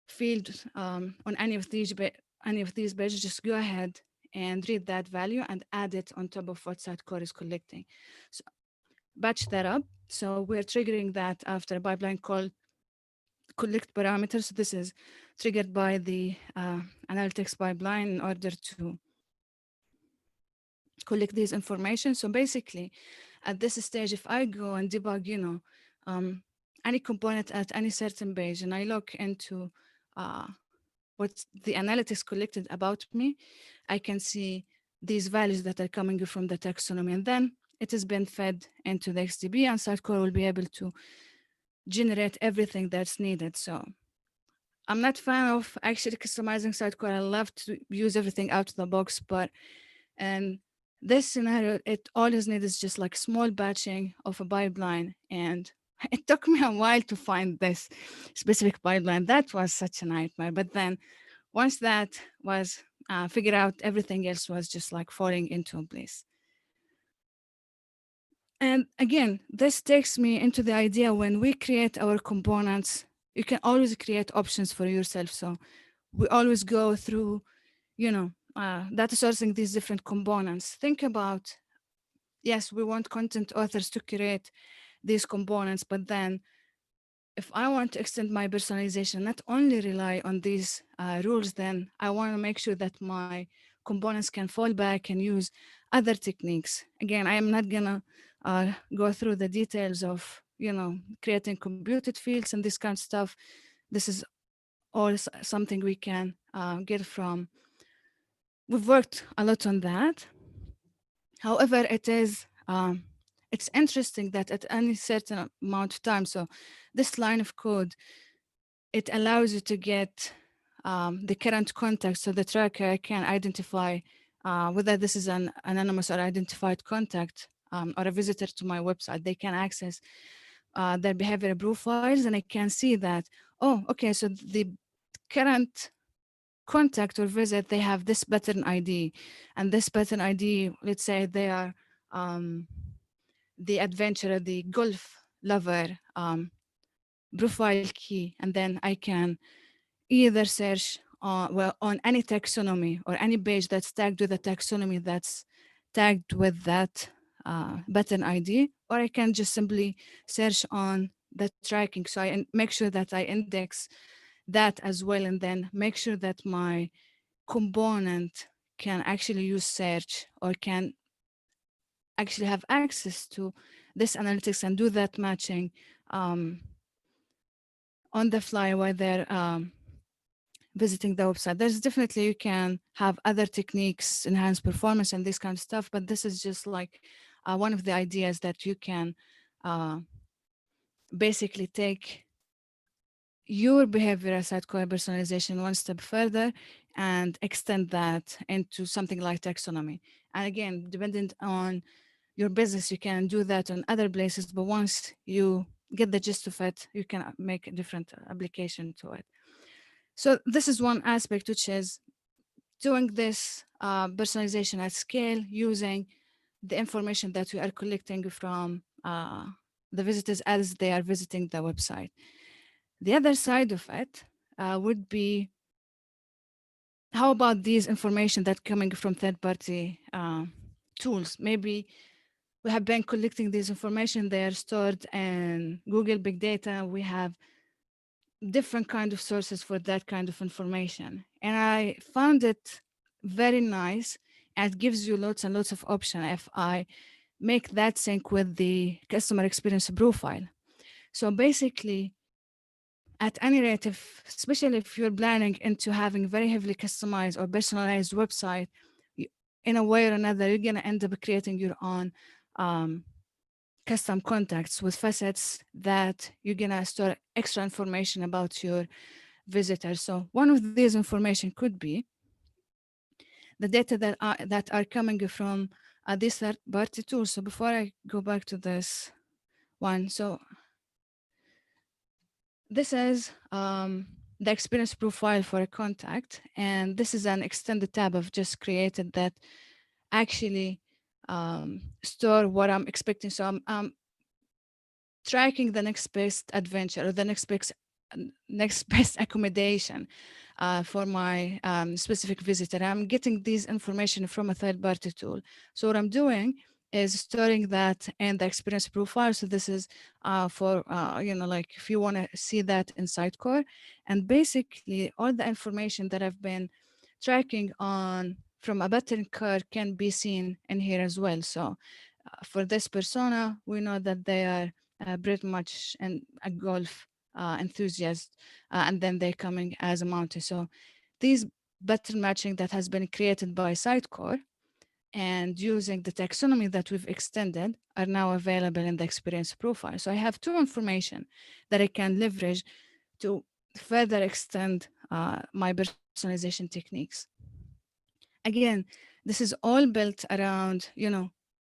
field on any of these pages, just go ahead and read that value and add it on top of what Sitecore is collecting. So batch that up. So we're triggering that after a pipeline called collect parameters. So this is triggered by the analytics pipeline in order to collect this information. So basically, at this stage, if I go and debug, any component at any certain page, and I look into what the analytics collected about me, I can see these values that are coming from the taxonomy, and then it has been fed into the XDB, and Sitecore will be able to generate everything that's needed. So I'm not a fan of actually customizing Sitecore. I love to use everything out of the box, but in this scenario, it always needs just like small batching of a pipeline. And it took me a while to find this specific pipeline. That was such a nightmare. But then once that was figured out, everything else was just like falling into place. And again, this takes me into the idea when we create our components, you can always create options for yourself. So we always go through, data sourcing these different components. Think about, yes, we want content authors to create these components, but then if I want to extend my personalization, not only rely on these rules, then I want to make sure that my components can fall back and use other techniques. Again, I am not gonna go through the details of, creating computed fields and this kind of stuff. This is all something we can get from. We've worked a lot on that. However, it's interesting that at any certain amount of time, so this line of code, it allows you to get the current context, so the tracker can identify whether this is an anonymous or identified contact or a visitor to my website. They can access their behavior profiles, and I can see that, oh, okay, so the current contact or visit, they have this pattern ID, and this pattern ID, let's say they are the adventurer, the golf lover profile key, and then I can either search on any taxonomy or any page that's tagged with a taxonomy that's tagged with that pattern ID, or I can just simply search on the tracking. So I make sure that I index that as well, and then make sure that my component can actually use search or can actually have access to this analytics and do that matching on the fly while they're visiting the website. There's definitely, you can have other techniques, enhance performance and this kind of stuff, but this is just like one of the ideas that you can basically take your behavioral Sitecore personalization one step further and extend that into something like taxonomy. And again, dependent on your business, you can do that on other places, but once you get the gist of it, you can make a different application to it. So this is one aspect, which is doing this personalization at scale using the information that we are collecting from the visitors as they are visiting the website. The other side of it would be, how about these information that coming from third-party tools? Maybe we have been collecting this information, they are stored in Google Big Data. We have different kind of sources for that kind of information. And I found it very nice, and it gives you lots and lots of options if I make that sync with the customer experience profile. So basically, at any rate, especially if you're planning into having very heavily customized or personalized website, in a way or another, you're gonna end up creating your own custom contacts with facets that you're gonna store extra information about your visitors. So one of these information could be the data that are coming from this third-party tool. So before I go back to this one, so this is the experience profile for a contact, and this is an extended tab I've just created that actually store what I'm expecting. So I'm tracking the next best adventure or the next best accommodation for my specific visitor. I'm getting this information from a third-party tool. So what I'm doing is storing that in the experience profile. So this is for, like if you want to see that in Sitecore. And basically all the information that I've been tracking on from a button card can be seen in here as well. So for this persona, we know that they are pretty much a golf enthusiast, and then they're coming as a mountain. So these pattern matching that has been created by Sitecore and using the taxonomy that we've extended are now available in the experience profile. So I have two information that I can leverage to further extend my personalization techniques. Again, this is all built around,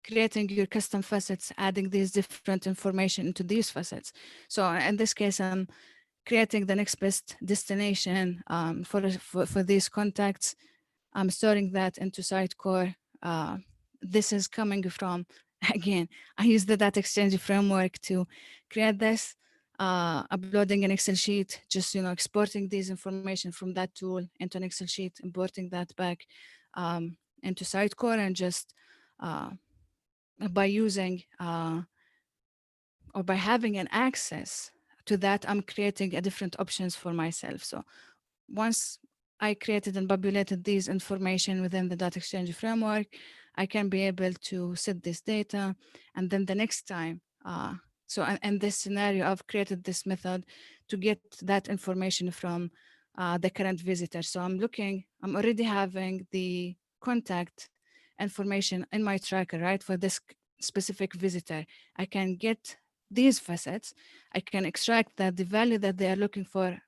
creating your custom facets, adding these different information into these facets. So in this case, I'm creating the next best destination for these contacts. I'm storing that into Sitecore. This is coming from, again, I use the data exchange framework to create this, uploading an Excel sheet, just, exporting these information from that tool into an Excel sheet, importing that back into Sitecore, and just by using or by having an access to that, I'm creating a different options for myself. So once I created and populated these information within the data exchange framework, I can be able to set this data. And then the next time, so in this scenario, I've created this method to get that information from the current visitor. So I'm already having the contact information in my tracker, right? For this specific visitor, I can get these facets. I can extract that the value that they are looking for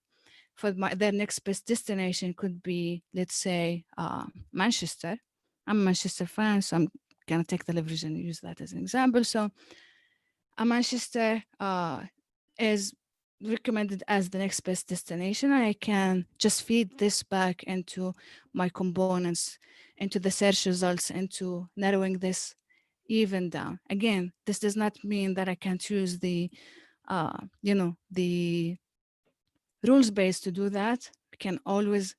their next best destination could be, let's say, Manchester. I'm a Manchester fan, so I'm gonna take the leverage and use that as an example. So Manchester is recommended as the next best destination. I can just feed this back into my components, into the search results, into narrowing this even down. Again, this does not mean that I can choose the, the rules base to do that. We can always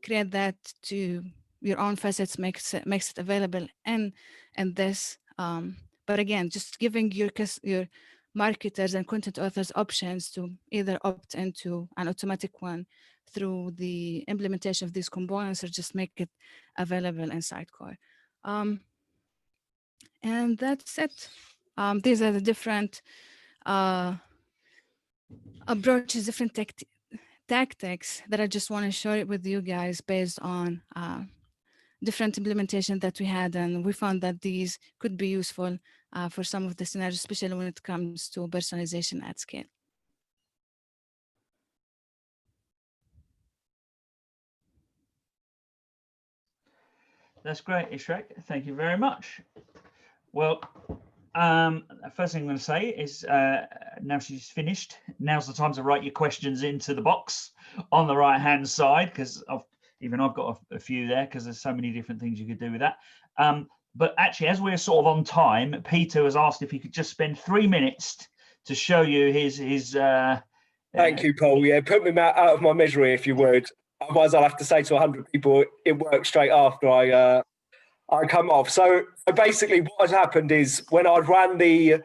create that to your own facets, makes it available in this. But again, just giving your marketers and content authors options to either opt into an automatic one through the implementation of these components, or just make it available in Sitecore. And that's it. These are the different approaches, different tactics that I just want to share it with you guys based on different implementation that we had, and we found that these could be useful for some of the scenarios, especially when it comes to personalization at scale.
That's great, Ishraq. Thank you very much. Well, first thing I'm going to say is now she's finished, now's the time to write your questions into the box on the right hand side, because I've got a few there, because there's so many different things you could do with that. But actually, as we're sort of on time, Peter has asked if he could just spend 3 minutes to show you his
Thank you, Paul. Yeah, put me out of my misery if you would. Otherwise, I'll have to say to 100 people it works straight after I come off. So basically what has happened is when I ran the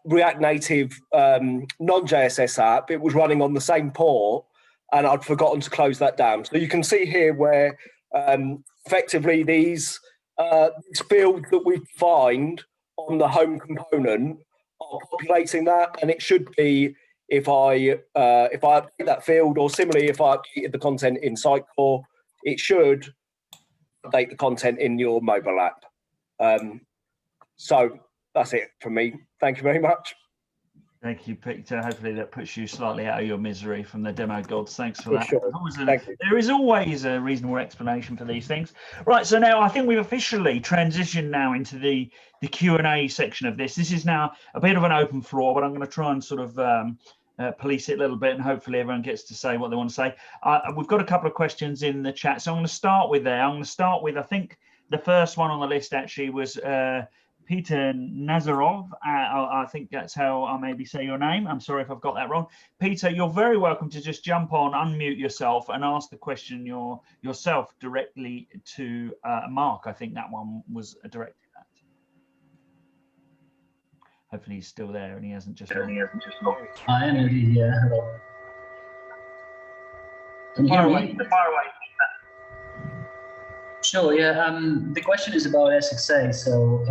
React Native non-JSS app, it was running on the same port, and I'd forgotten to close that down. So you can see here where effectively this field that we find on the home component are populating that, and it should be, if I update that field, or similarly if I updated the content in Sitecore, it should update the content in your mobile app. So that's it from me. Thank you very much.
Thank you, Peter. Hopefully that puts you slightly out of your misery from the demo gods. Thanks for that.
Sure.
There is always a reasonable explanation for these things. Right, so now I think we've officially transitioned now into the Q&A section of this. This is now a bit of an open floor, but I'm going to try and sort of police it a little bit, and hopefully everyone gets to say what they want to say. We've got a couple of questions in the chat, so I'm going to start with there. I'm going to start with, I think the first one on the list actually was Peter Nazarov. I think that's how I maybe say your name. I'm sorry if I've got that wrong. Peter, you're very welcome to just jump on, unmute yourself, and ask the question yourself directly to Mark. I think that one was directed at. Hopefully he's still there and he hasn't just logged.
I am indeed, yeah. Hello. Can you hear me?
Fire away.
Sure, yeah. The question is about SXA. So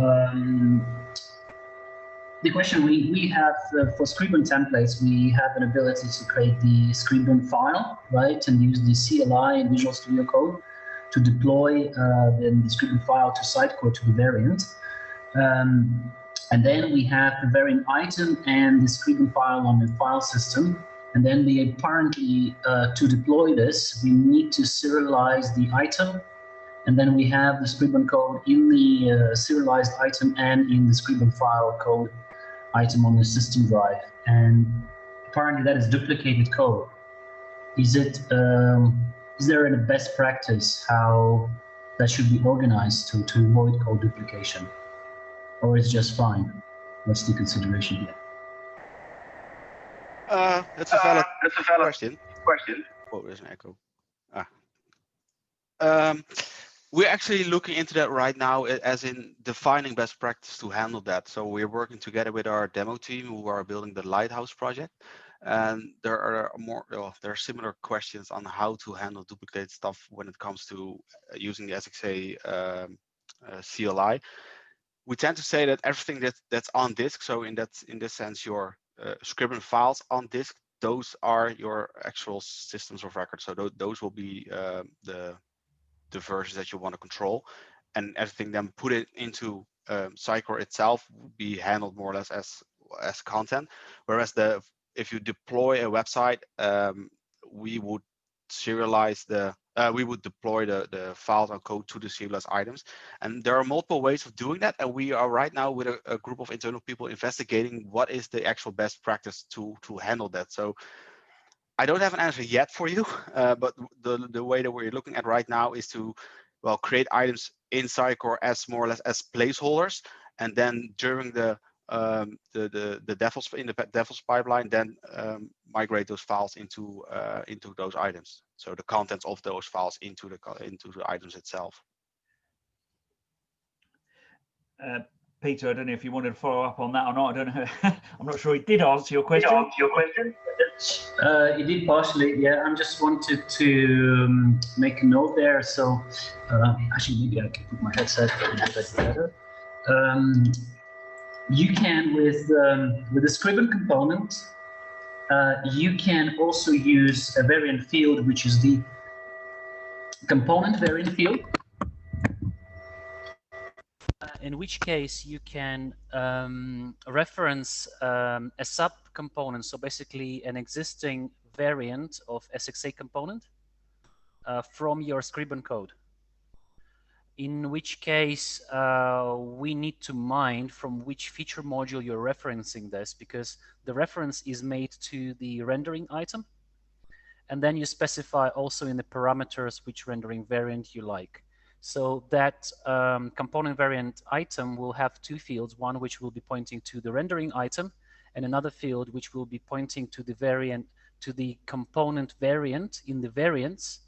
the question we have for Scribbon templates, we have an ability to create the Scribbon file, right, and use the CLI and Visual Studio Code to deploy the scripting file to Sitecore to the variant. And then we have the variant item and the scripting file on the file system. And then we apparently, to deploy this, we need to serialize the item. And then we have the scripting code in the serialized item and in the scripting file code item on the system drive. And apparently that is duplicated code. Is there a best practice how that should be organized to avoid code duplication? Or is it just fine? What's the consideration here?
That's a valid question. Oh, there's an echo. We're actually looking into that right now, as in defining best practice to handle that. So we're working together with our demo team who are building the Lighthouse project. And there are there are similar questions on how to handle duplicate stuff when it comes to using the SXA CLI. We tend to say that everything that's on disk, so in this sense, your scripting files on disk, those are your actual systems of record. So those will be the versions that you want to control, and everything then put it into Sitecore itself will be handled more or less as content. Whereas if you deploy a website, we would serialize we would deploy the files and code to the serialized items. And there are multiple ways of doing that. And we are right now with a group of internal people investigating what is the actual best practice to handle that. So I don't have an answer yet for you, but the way that we're looking at right now is to, well, create items in Sitecore as more or less as placeholders, and then during the DevOps pipeline, then migrate those files into those items. So the contents of those files into the items itself.
Peter, I don't know if you wanted to follow up on that or not. I don't know. I'm not sure he did answer your question.
He did partially, yeah. I just wanted to make a note there. So actually, maybe I can put my headset a bit better. You can, with the scripting component, you can also use a variant field, which is the component variant field.
In which case you can reference a sub-component, so basically an existing variant of SXA component from your scripting code. In which case we need to mind from which feature module you're referencing this, because the reference is made to the rendering item, and then you specify also in the parameters which rendering variant you like. So that component variant item will have two fields, one which will be pointing to the rendering item, and another field which will be pointing to the variant, to the component variant in the variants.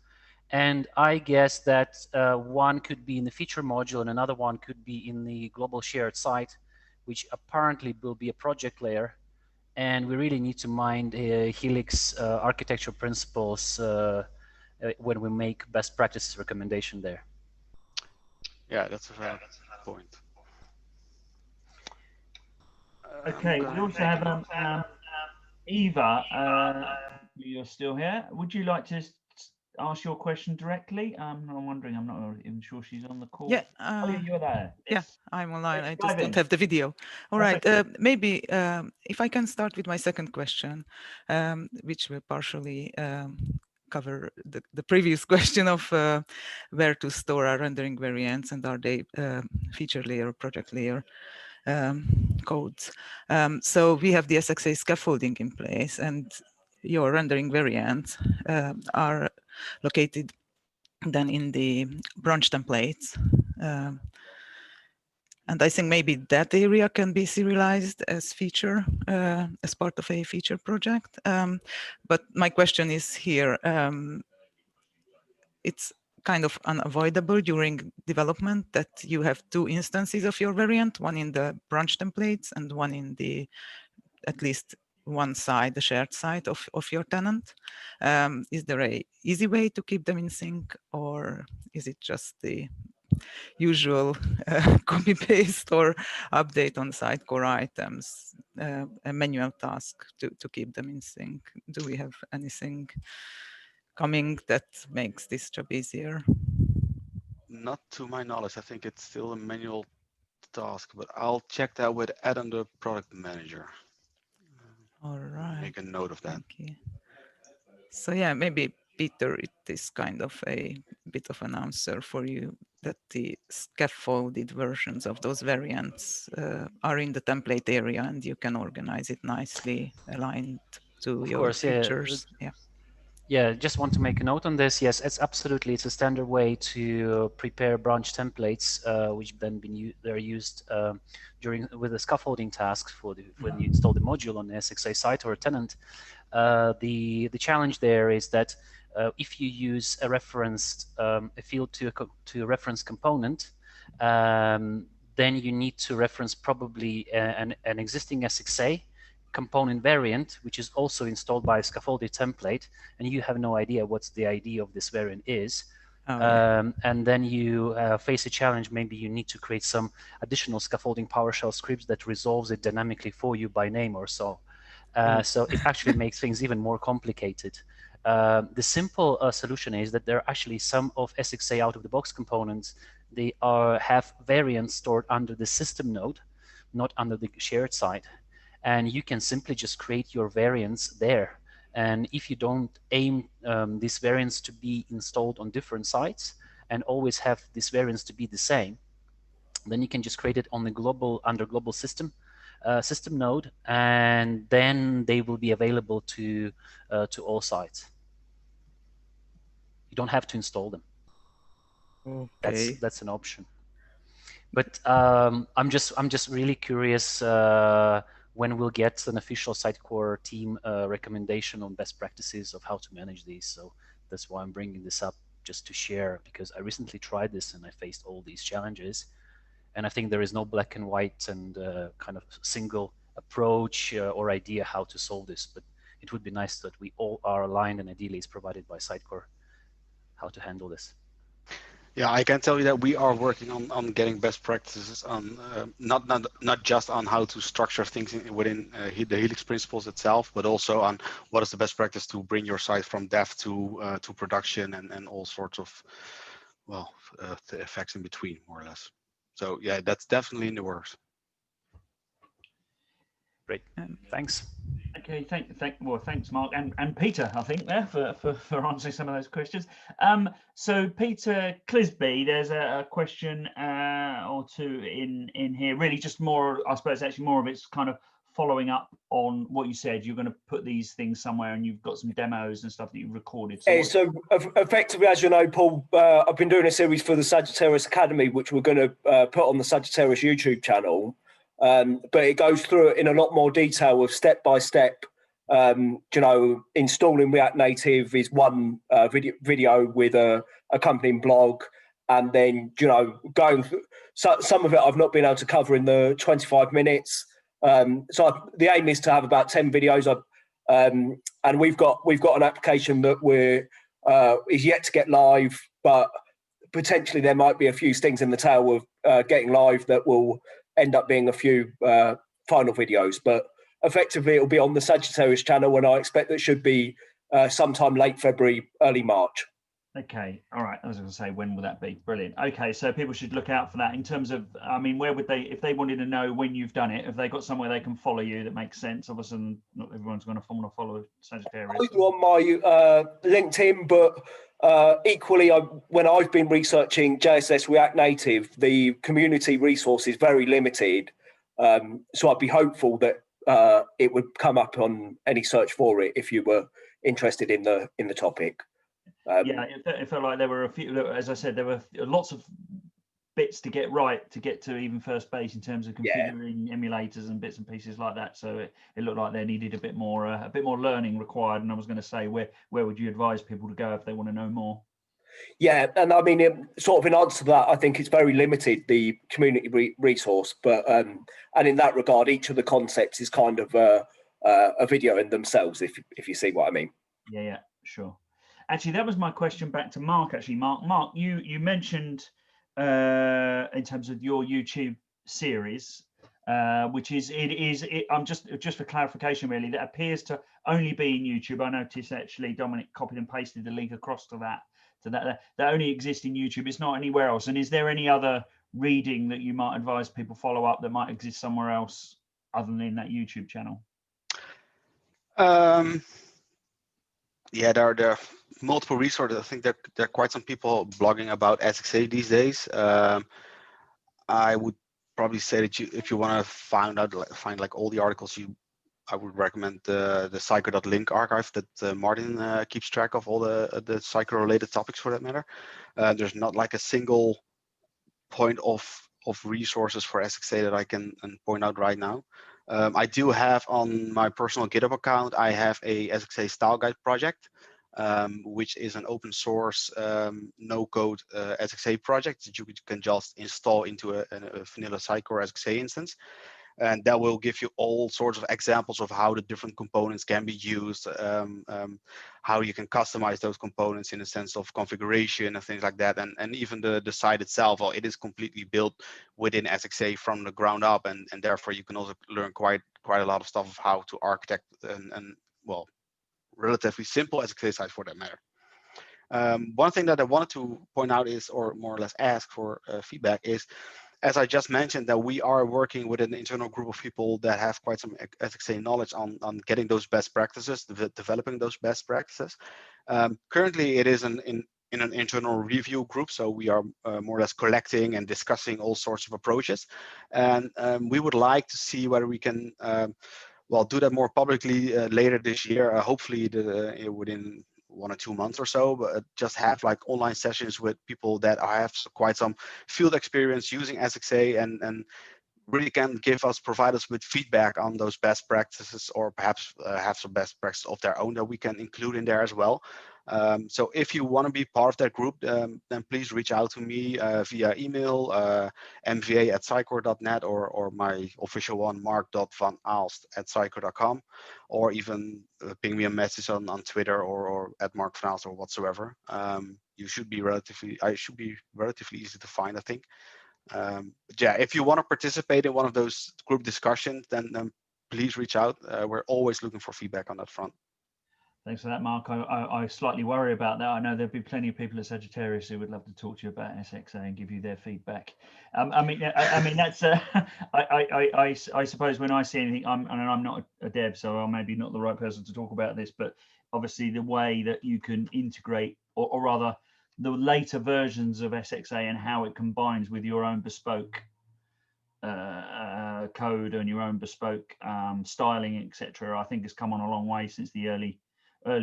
And I guess that one could be in the feature module and another one could be in the global shared site, which apparently will be a project layer. And we really need to mind Helix architectural principles when we make best practices recommendation there.
Yeah, that's a valid point.
Okay, we also have Eva. You're still here. Would you like to ask your question directly? I'm wondering. I'm not even sure she's on the call.
Yeah.
Oh, yeah, you're there.
Yeah, I'm online. I just
dive in.
don't have the video. All right. Maybe if I can start with my second question, which will partially cover the previous question of where to store our rendering variants and are they feature layer or project layer codes. So we have the SXA scaffolding in place, and your rendering variants are located then in the branch templates. And I think maybe that area can be serialized as feature, as part of a feature project. But my question is here, it's kind of unavoidable during development that you have two instances of your variant, one in the branch templates and one in the, at least one side, the shared side of your tenant. Is there a easy way to keep them in sync, or is it just the usual copy paste or update on Sitecore items, a manual task to keep them in sync? Do we have anything coming that makes this job easier?
Not to my knowledge. I think it's still a manual task, but I'll check that with Adam, the product manager.
All right.
Make a note of that.
Thank you. So yeah, maybe Peter, it is kind of a bit of an answer for you that the scaffolded versions of those variants are in the template area, and you can organize it nicely, aligned to
Of
your
course, yeah.
features. Yeah.
Yeah, just want to make a note on this. Yes, it's absolutely. It's a standard way to prepare branch templates, which then they're used with the scaffolding tasks for when you install the module on the SXA site or a tenant. The challenge there is that if you use a referenced a field to a reference component, then you need to reference probably an existing SXA component variant, which is also installed by a scaffolded template, and you have no idea what the ID of this variant is.
Oh, yeah.
And then you face a challenge. Maybe you need to create some additional scaffolding PowerShell scripts that resolves it dynamically for you by name or so. So it actually makes things even more complicated. The simple solution is that there are actually some of SXA out-of-the-box components. They have variants stored under the system node, not under the shared site. And you can simply just create your variants there. And if you don't aim these variants to be installed on different sites and always have these variants to be the same, then you can just create it on the under global system node, and then they will be available to all sites. You don't have to install them.
Okay.
That's an option. But I'm just really curious when we'll get an official Sitecore team recommendation on best practices of how to manage these. So that's why I'm bringing this up, just to share, because I recently tried this and I faced all these challenges. And I think there is no black and white and kind of single approach or idea how to solve this. But it would be nice that we all are aligned, and ideally it's provided by Sitecore how to handle this.
Yeah, I can tell you that we are working on getting best practices on not just on how to structure things within the Helix principles itself, but also on what is the best practice to bring your site from dev to production and all sorts of, well, the effects in between, more or less. So yeah, that's definitely in the works.
Great, thanks.
Okay, thanks, Mark and Peter, I think, there for answering some of those questions. So Peter Clisby, there's a question or two in here. Really, just more, I suppose, actually more of it's kind of following up on what you said. You're going to put these things somewhere, and you've got some demos and stuff that you've recorded.
So effectively, as you know, Paul, I've been doing a series for the Sagittarius Academy, which we're going to put on the Sagittarius YouTube channel. But it goes through it in a lot more detail of step by step. You know, installing React Native is one video with a accompanying blog, and then, you know, going through, some of it I've not been able to cover in the 25 minutes. So the aim is to have about 10 videos. And we've got an application that is yet to get live, but potentially there might be a few stings in the tail of getting live that will end up being a few final videos. But effectively, it'll be on the Sagittarius channel, and I expect that should be sometime late February, early March.
Okay, all right. I was going to say, when will that be? Brilliant. Okay, so people should look out for that. In terms of, I mean, where would they, if they wanted to know when you've done it, have they got somewhere they can follow you that makes sense? Obviously, not everyone's going to want to follow Sagittarius.
Either on my LinkedIn, but equally, when I've been researching JSS React Native, the community resource is very limited. So I'd be hopeful that it would come up on any search for it if you were interested in the topic.
Yeah, it felt like there were a few, as I said, there were lots of bits to get right to get to even first base in terms of configuring emulators and bits and pieces like that. So it looked like there needed a bit more learning required. And I was going to say, where would you advise people to go if they want to know more?
Yeah, and I mean, sort of in answer to that, I think it's very limited, the community resource. But and in that regard, each of the concepts is kind of a video in themselves, if you see what I mean.
Yeah, sure. Actually, that was my question back to Mark. Actually, Mark, you mentioned in terms of your YouTube series, which is I'm just for clarification really, that appears to only be in YouTube. I noticed actually Dominic copied and pasted the link across to that only exists in YouTube. It's not anywhere else. And is there any other reading that you might advise people follow up that might exist somewhere else other than in that YouTube channel?
Yeah, there are multiple resources. I think there are quite some people blogging about SXA these days. I would probably say that if you want to find like all the articles, I would recommend the Sitecore.link archive that Martin keeps track of all the Sitecore related topics for that matter. There's not like a single point of resources for SXA that I can point out right now. I do have on my personal GitHub account, I have a SXA style guide project, which is an open source no code SXA project that you can just install into a vanilla Sitecore SXA instance. And that will give you all sorts of examples of how the different components can be used, how you can customize those components in a sense of configuration and things like that. And even the site itself, well, it is completely built within SXA from the ground up, and therefore you can also learn quite a lot of stuff of how to architect and well, relatively simple SXA sites for that matter. One thing that I wanted to point out is, or more or less ask for feedback is, as I just mentioned, that we are working with an internal group of people that have quite some SXA knowledge on getting those best practices, developing those best practices. Currently, it is in an internal review group, so we are more or less collecting and discussing all sorts of approaches. And we would like to see whether we can, well, do that more publicly later this year, hopefully within 1 or 2 months or so, but just have like online sessions with people that have quite some field experience using SXA and really can provide us with feedback on those best practices, or perhaps have some best practices of their own that we can include in there as well. So if you want to be part of that group, then please reach out to me via email, mva@sitecore.net, or my official one, mark.van.aalst@sitecore.com, or even ping me a message on Twitter or at Mark Van Aalst or whatsoever. I should be relatively easy to find, I think. But yeah, if you want to participate in one of those group discussions, then please reach out. We're always looking for feedback on that front.
Thanks for that, Mark. I slightly worry about that. I know there'll be plenty of people at Sagittarius who would love to talk to you about SXA and give you their feedback. I mean that's I suppose when I see anything, I'm not a dev, so I'm maybe not the right person to talk about this, but obviously the way that you can integrate, or rather the later versions of SXA and how it combines with your own bespoke code and your own bespoke styling, etc., I think has come on a long way since the early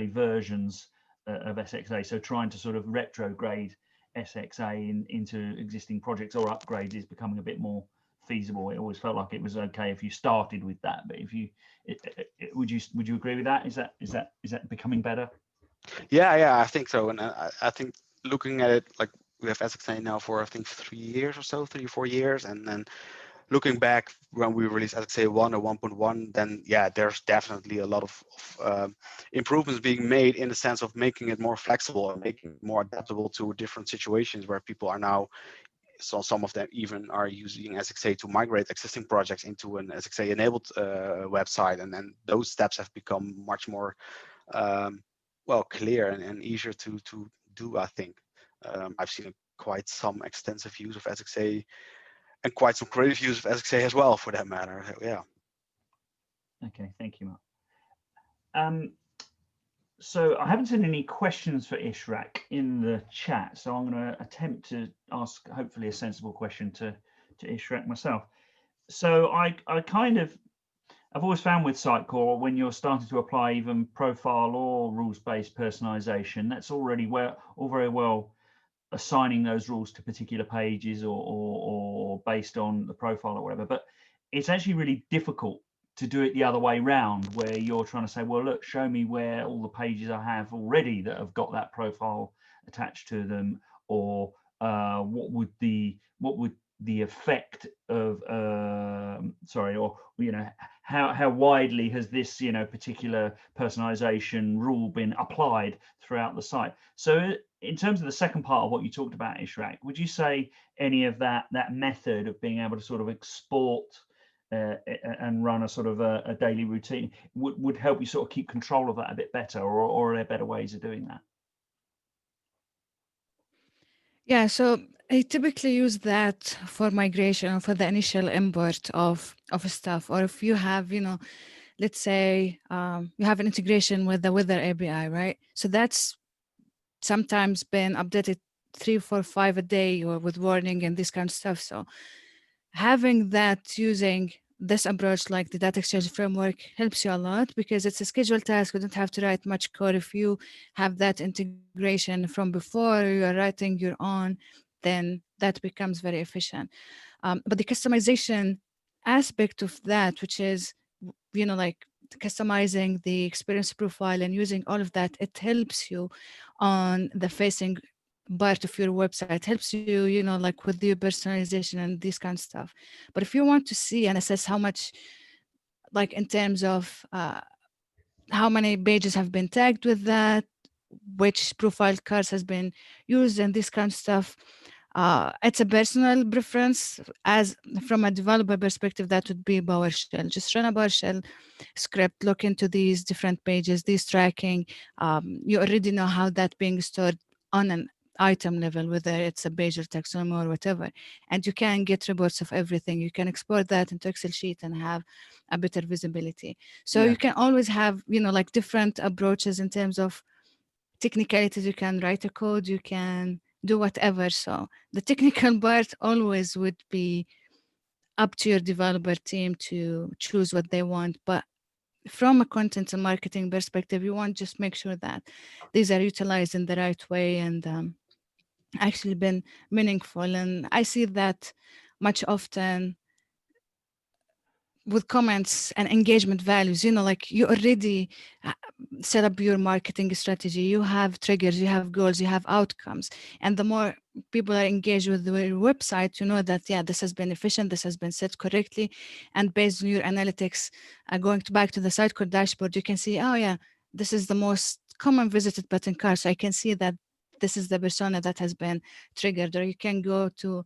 versions of SXA. So trying to sort of retrograde SXA into existing projects or upgrades is becoming a bit more feasible. It always felt like it was okay if you started with that, but if you would you agree with that? Is that becoming better?
Yeah, I think so. And I think looking at it, like we have SXA now for I think 3 years or so, 3 or 4 years, and then looking back when we released SXA 1 or 1.1, then yeah, there's definitely a lot of improvements being made in the sense of making it more flexible and making it more adaptable to different situations where people are now. So some of them even are using SXA to migrate existing projects into an SXA enabled website, and then those steps have become much more well, clear and easier to do, I think. I've seen quite some extensive use of SXA and quite some creative use of SXA as well, for that matter. Yeah.
Okay, thank you, Mark. So I haven't seen any questions for Ishraq in the chat, so I'm going to attempt to ask hopefully a sensible question to Ishraq myself. So I've always found with Sitecore, when you're starting to apply even profile or rules-based personalization, that's already all very well assigning those rules to particular pages or based on the profile or whatever, but it's actually really difficult to do it the other way round, where you're trying to say, well, look, show me where all the pages I have already that have got that profile attached to them, or what would the effect of or how widely has this particular personalization rule been applied throughout the site. So in terms of the second part of what you talked about, Ishraq, would you say any of that method of being able to sort of export and run a sort of a daily routine would help you sort of keep control of that a bit better, or are there better ways of doing that?
Yeah, so I typically use that for migration or for the initial import of stuff. Or if you have, let's say you have an integration with the weather API, right? So that's sometimes been updated 3, 4, 5 a day, or with warning and this kind of stuff. So having that using this approach, like the data exchange framework, helps you a lot, because it's a scheduled task. You don't have to write much code. If you have that integration from before, you are writing your own, then that becomes very efficient. But the customization aspect of that, which is, like customizing the experience profile and using all of that, it helps you on the facing part of your website, helps you, like with the personalization and this kind of stuff. But if you want to see and assess how much, like in terms of how many pages have been tagged with that, which profile cards has been used, and this kind of stuff, it's a personal preference. As from a developer perspective, that would be PowerShell. Just run a PowerShell script, look into these different pages, these tracking. You already know how that being stored on an item level, whether it's a page or taxonomy or whatever, and you can get reports of everything. You can export that into Excel sheet and have a better visibility. So you can always have, like different approaches in terms of technicalities. You can write a code, you can do whatever. So the technical part always would be up to your developer team to choose what they want. But from a content and marketing perspective, you want to just make sure that these are utilized in the right way and actually been meaningful. And I see that much often with comments and engagement values. Like you already set up your marketing strategy, you have triggers, you have goals, you have outcomes, and the more people are engaged with your website, you know that this has been efficient, this has been set correctly. And based on your analytics, going back to the Sitecore dashboard, you can see, oh yeah, this is the most common visited button car, so I can see that this is the persona that has been triggered. Or you can go to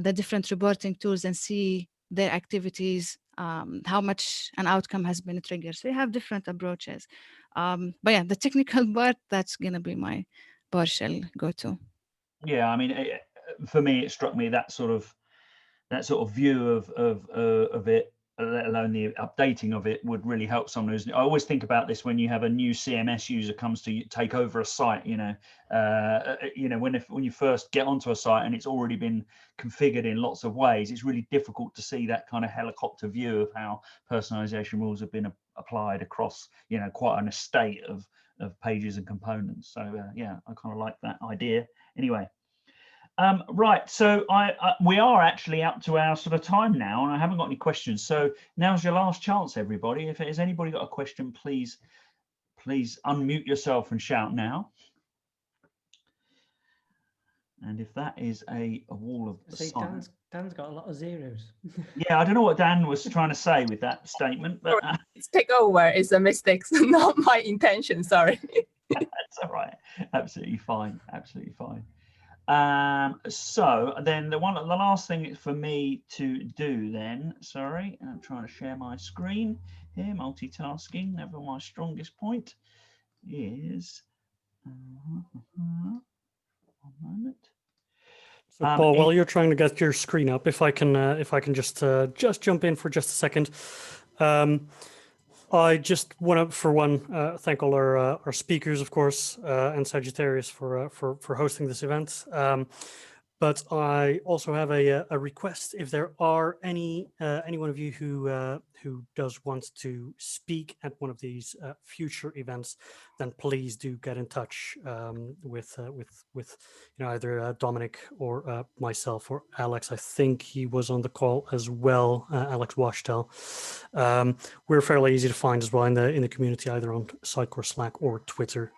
the different reporting tools and see their activities, how much an outcome has been triggered. So you have different approaches. But yeah, the technical part, that's going to be my PowerShell go-to.
Yeah, I mean, for me, it struck me that sort of view of it, let alone the updating of it, would really help someone who's. I always think about this when you have a new CMS user comes to take over a site. When you first get onto a site and it's already been configured in lots of ways, it's really difficult to see that kind of helicopter view of how personalization rules have been applied across, quite an estate of pages and components. So yeah, I kind of like that idea. Anyway. Right, so we are actually up to our sort of time now, and I haven't got any questions. So now's your last chance, everybody. If has anybody got a question, please unmute yourself and shout now. And if that is a wall of silence.
Dan's got a lot of zeros.
Yeah, I don't know what Dan was trying to say with that statement, but
take over is a mistake, not my intention. Sorry.
That's all right. Absolutely fine. Absolutely fine. So then the last thing for me to do then, sorry, I'm trying to share my screen here, multitasking, never my strongest point, is, one moment.
So Paul, while you're trying to get your screen up, if I can just jump in for just a second. I just want to, for one, thank all our speakers, of course, and Sagittarius for hosting this event. But I also have a request. If there are any one of you who does want to speak at one of these future events, then please do get in touch with either Dominic or myself or Alex. I think he was on the call as well, Alex Washtel. We're fairly easy to find as well in the community, either on Sitecore Slack or Twitter.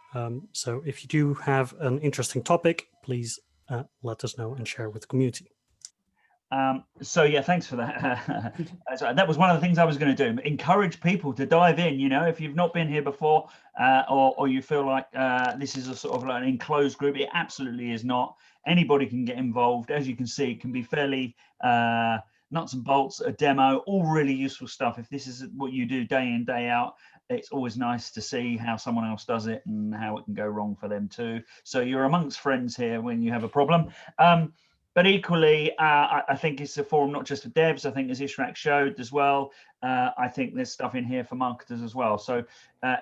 So if you do have an interesting topic, please let us know and share with the community.
So yeah, thanks for that. That was one of the things I was going to do. Encourage people to dive in. If you've not been here before, or you feel like this is a sort of like an enclosed group, it absolutely is not. Anybody can get involved. As you can see, it can be fairly nuts and bolts, a demo, all really useful stuff. If this is what you do day in, day out, it's always nice to see how someone else does it and how it can go wrong for them too. So you're amongst friends here when you have a problem. But equally, I think it's a forum not just for devs. I think, as Ishrak showed as well, I think there's stuff in here for marketers as well. So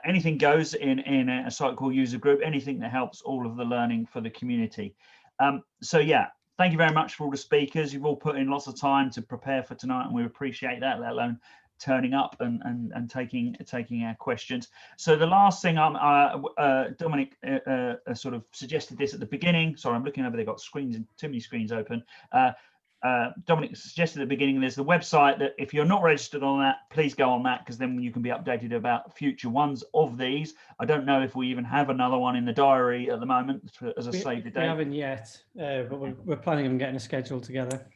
anything goes in a Sitecore user group, anything that helps all of the learning for the community. So yeah, thank you very much for all the speakers. You've all put in lots of time to prepare for tonight, and we appreciate that, let alone turning up and taking our questions. So the last thing, Dominic sort of suggested this at the beginning. Sorry, I'm looking over, they've got screens, too many screens open. Dominic suggested at the beginning, there's the website that if you're not registered on that, please go on that, because then you can be updated about future ones of these. I don't know if we even have another one in the diary at the moment as a save the date.
We haven't yet, but we're planning on getting a schedule together.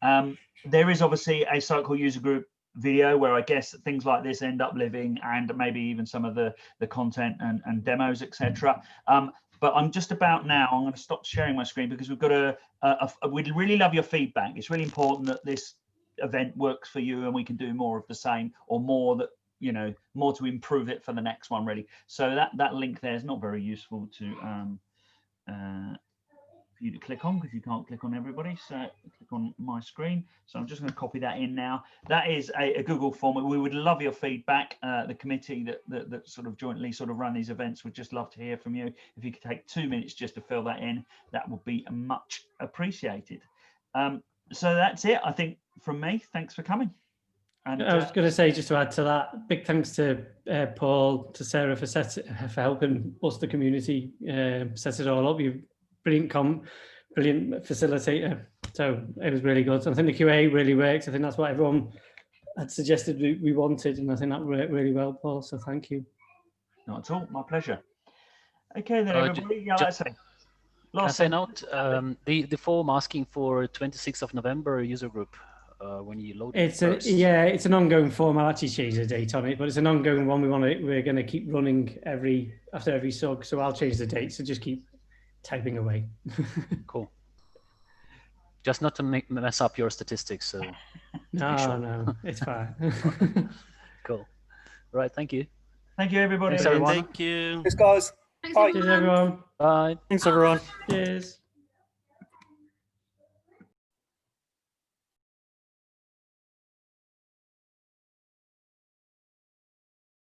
There is obviously a Sitecore user group video where I guess things like this end up living, and maybe even some of the content and demos, etc. But I'm just about now, I'm going to stop sharing my screen, because we've got we'd really love your feedback. It's really important that this event works for you and we can do more of the same, or more that, you know, more to improve it for the next one, really. So that link there is not very useful to for you to click on, because you can't click on everybody. So click on my screen. So I'm just going to copy that in now. That is a Google form. We would love your feedback. The committee that sort of jointly sort of run these events would just love to hear from you. If you could take 2 minutes just to fill that in, that would be much appreciated. So that's it, I think, from me. Thanks for coming. And,
I was going to say, just to add to that, big thanks to Paul, to Sarah for helping us, the community, set it all up. You've brilliant facilitator. So it was really good. So I think the QA really works. I think that's what everyone had suggested we wanted, and I think that worked really well, Paul. So thank you.
Not at all. My pleasure. Okay, then everybody. Yeah, let's say.
Can I say note? The form asking for 26th of November user group. When you load it first.
It's an ongoing form. I'll actually change the date on it, but it's an ongoing one. We're going to keep running after every SUG. So I'll change the date. So just keep typing away.
Cool. Just not to mess up your statistics. So
no, it's fine.
Cool. Right. Thank you.
Thank you, everybody.
Thanks, everyone.
Thank you.
Thanks, guys.
Thanks,
Bye.
everyone.
Cheers, everyone.
Bye.
Thanks, everyone.
Cheers.